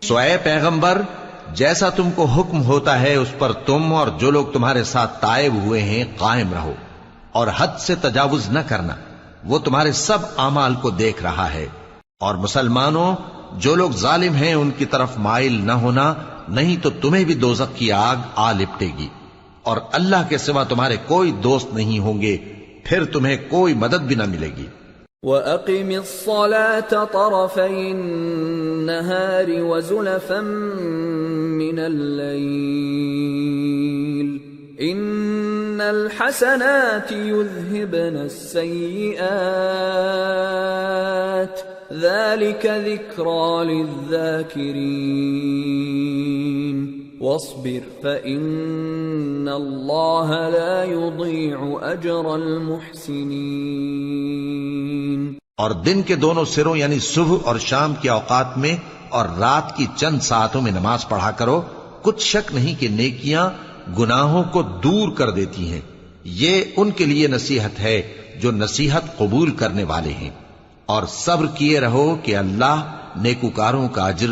سو اے پیغمبر، جیسا تم کو حکم ہوتا ہے اس پر تم اور جو لوگ تمہارے ساتھ تائب ہوئے ہیں قائم رہو، اور حد سے تجاوز نہ کرنا، وہ تمہارے سب اعمال کو دیکھ رہا ہے۔ اور مسلمانوں، جو لوگ ظالم ہیں ان کی طرف مائل نہ ہونا، نہیں تو تمہیں بھی دوزخ کی آگ آ لپٹے گی، اور اللہ کے سوا تمہارے کوئی دوست نہیں ہوں گے، پھر تمہیں کوئی مدد بھی نہ ملے گی۔ وَأَقِمِ الصَّلَاةَ طَرَفَيِ النَّهَارِ وَزُلَفًا مِّنَ اللَّيْلِ إِنَّ الْحَسَنَاتِ يُذْهِبْنَ السَّيِّئَاتِ ذَلِكَ ذِكْرَى لِلذَّاكِرِينَ وَاصْبِرْ فَإِنَّ اللَّهَ لَا يُضِيعُ أَجْرَ الْمُحْسِنِينَ۔ اور دن کے دونوں سروں یعنی صبح اور شام کے اوقات میں اور رات کی چند ساعتوں میں نماز پڑھا کرو، کچھ شک نہیں کہ نیکیاں گناہوں کو دور کر دیتی ہیں، یہ ان کے لیے نصیحت ہے جو نصیحت قبول کرنے والے ہیں، اور صبر کیے رہو کہ اللہ نیکوکاروں کا اجر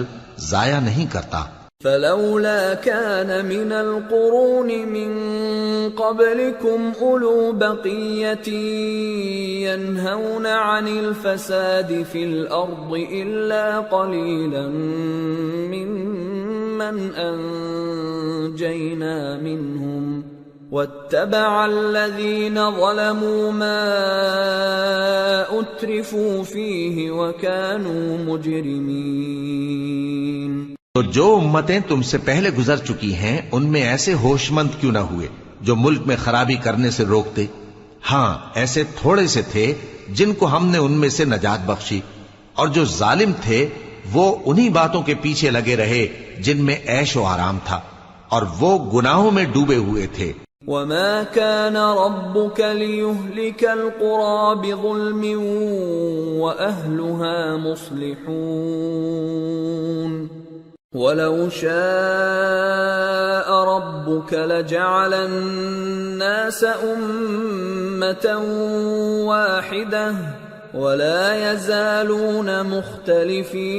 ضائع نہیں کرتا۔ فلولا كان من القرون من قبلكم أولو بقية ينهون عن الفساد في الأرض إلا قليلا ممن أنجينا منهم واتبع الذين ظلموا ما أترفوا فيه وكانوا مجرمين۔ تو جو امتیں تم سے پہلے گزر چکی ہیں ان میں ایسے ہوش مند کیوں نہ ہوئے جو ملک میں خرابی کرنے سے روکتے؟ ہاں، ایسے تھوڑے سے تھے جن کو ہم نے ان میں سے نجات بخشی، اور جو ظالم تھے وہ انہی باتوں کے پیچھے لگے رہے جن میں عیش و آرام تھا، اور وہ گناہوں میں ڈوبے ہوئے تھے۔ وَمَا كَانَ رَبُّكَ لِيُهْلِكَ الْقُرَى بِظُلْمٍ وَأَهْلُهَا مُصْلِحُونَ وَلَوْ شَاءَ رَبُّكَ لَجَعَلَ النَّاسَ أُمَّةً وَاحِدَةً وَلَا يَزَالُونَ مُخْتَلِفِينَ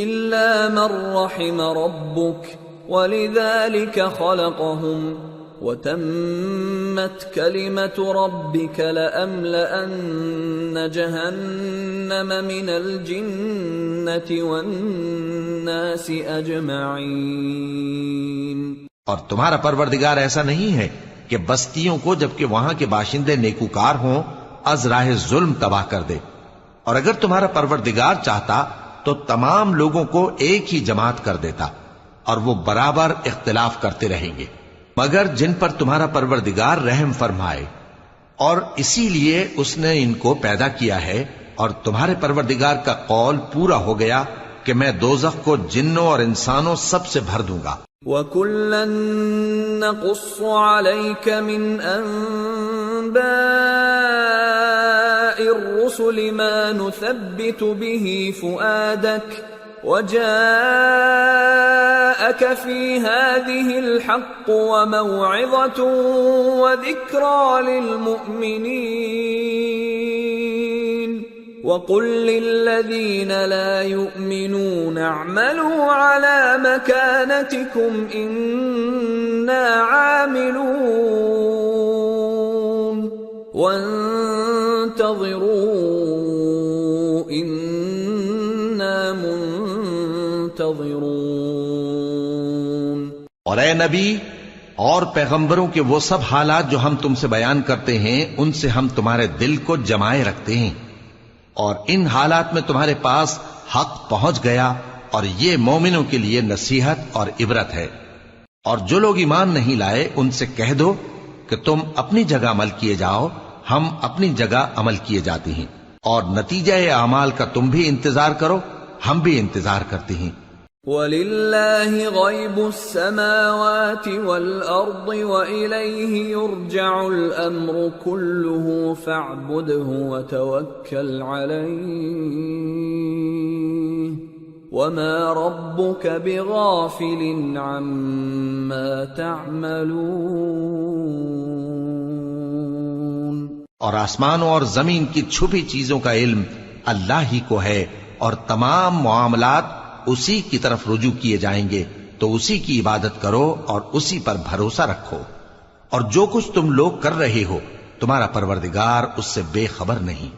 إِلَّا مَنْ رَحِمَ رَبُّكَ وَلِذَلِكَ خَلَقَهُمْ وَتَمَّتْ كَلِمَةُ رَبِّكَ لَأَمْلَأَنَّ جَهَنَّمَ مِنَ الْجِنَّةِ وَالنَّاسِ أَجْمَعِينَ۔ اور تمہارا پروردگار ایسا نہیں ہے کہ بستیوں کو جبکہ وہاں کے باشندے نیکوکار ہوں از راہ ظلم تباہ کر دے، اور اگر تمہارا پروردگار چاہتا تو تمام لوگوں کو ایک ہی جماعت کر دیتا، اور وہ برابر اختلاف کرتے رہیں گے، مگر جن پر تمہارا پروردگار رحم فرمائے، اور اسی لیے اس نے ان کو پیدا کیا ہے، اور تمہارے پروردگار کا قول پورا ہو گیا کہ میں دوزخ کو جنوں اور انسانوں سب سے بھر دوں گا۔ وَكُلًّا نَّقُصُّ عَلَيْكَ مِنْ أَنبَاءِ الرُّسُلِ مَا نُثَبِّتُ بِهِ فُؤَادَكَ وَجَاءَكَ فِي هَٰذِهِ الْحَقُّ وَمَوْعِظَةٌ وَذِكْرَىٰ لِلْمُؤْمِنِينَ وَقُل لِّلَّذِينَ لَا يُؤْمِنُونَ اعْمَلُوا عَلَىٰ مَكَانَتِكُمْ إِنَّا عَامِلُونَ وَانتَظِرُوا إِنَّا مُنتَظِرُونَ۔ اور اے نبی اور پیغمبروں کے وہ سب حالات جو ہم تم سے بیان کرتے ہیں ان سے ہم تمہارے دل کو جمائے رکھتے ہیں، اور ان حالات میں تمہارے پاس حق پہنچ گیا، اور یہ مومنوں کے لیے نصیحت اور عبرت ہے۔ اور جو لوگ ایمان نہیں لائے ان سے کہہ دو کہ تم اپنی جگہ عمل کیے جاؤ، ہم اپنی جگہ عمل کیے جاتے ہیں، اور نتیجہ اعمال کا تم بھی انتظار کرو، ہم بھی انتظار کرتے ہیں۔ وَلِلَّهِ غَيْبُ السَّمَاوَاتِ وَالْأَرْضِ وَإِلَيْهِ يُرْجَعُ الْأَمْرُ كُلُّهُ فَاعْبُدْهُ وَتَوَكَّلْ عَلَيْهِ وَمَا رَبُّكَ بِغَافِلٍ عَمَّا تَعْمَلُونَ۔ اور آسمانوں اور زمین کی چھپی چیزوں کا علم اللہ ہی کو ہے، اور تمام معاملات اسی کی طرف رجوع کیے جائیں گے، تو اسی کی عبادت کرو اور اسی پر بھروسہ رکھو، اور جو کچھ تم لوگ کر رہے ہو تمہارا پروردگار اس سے بے خبر نہیں۔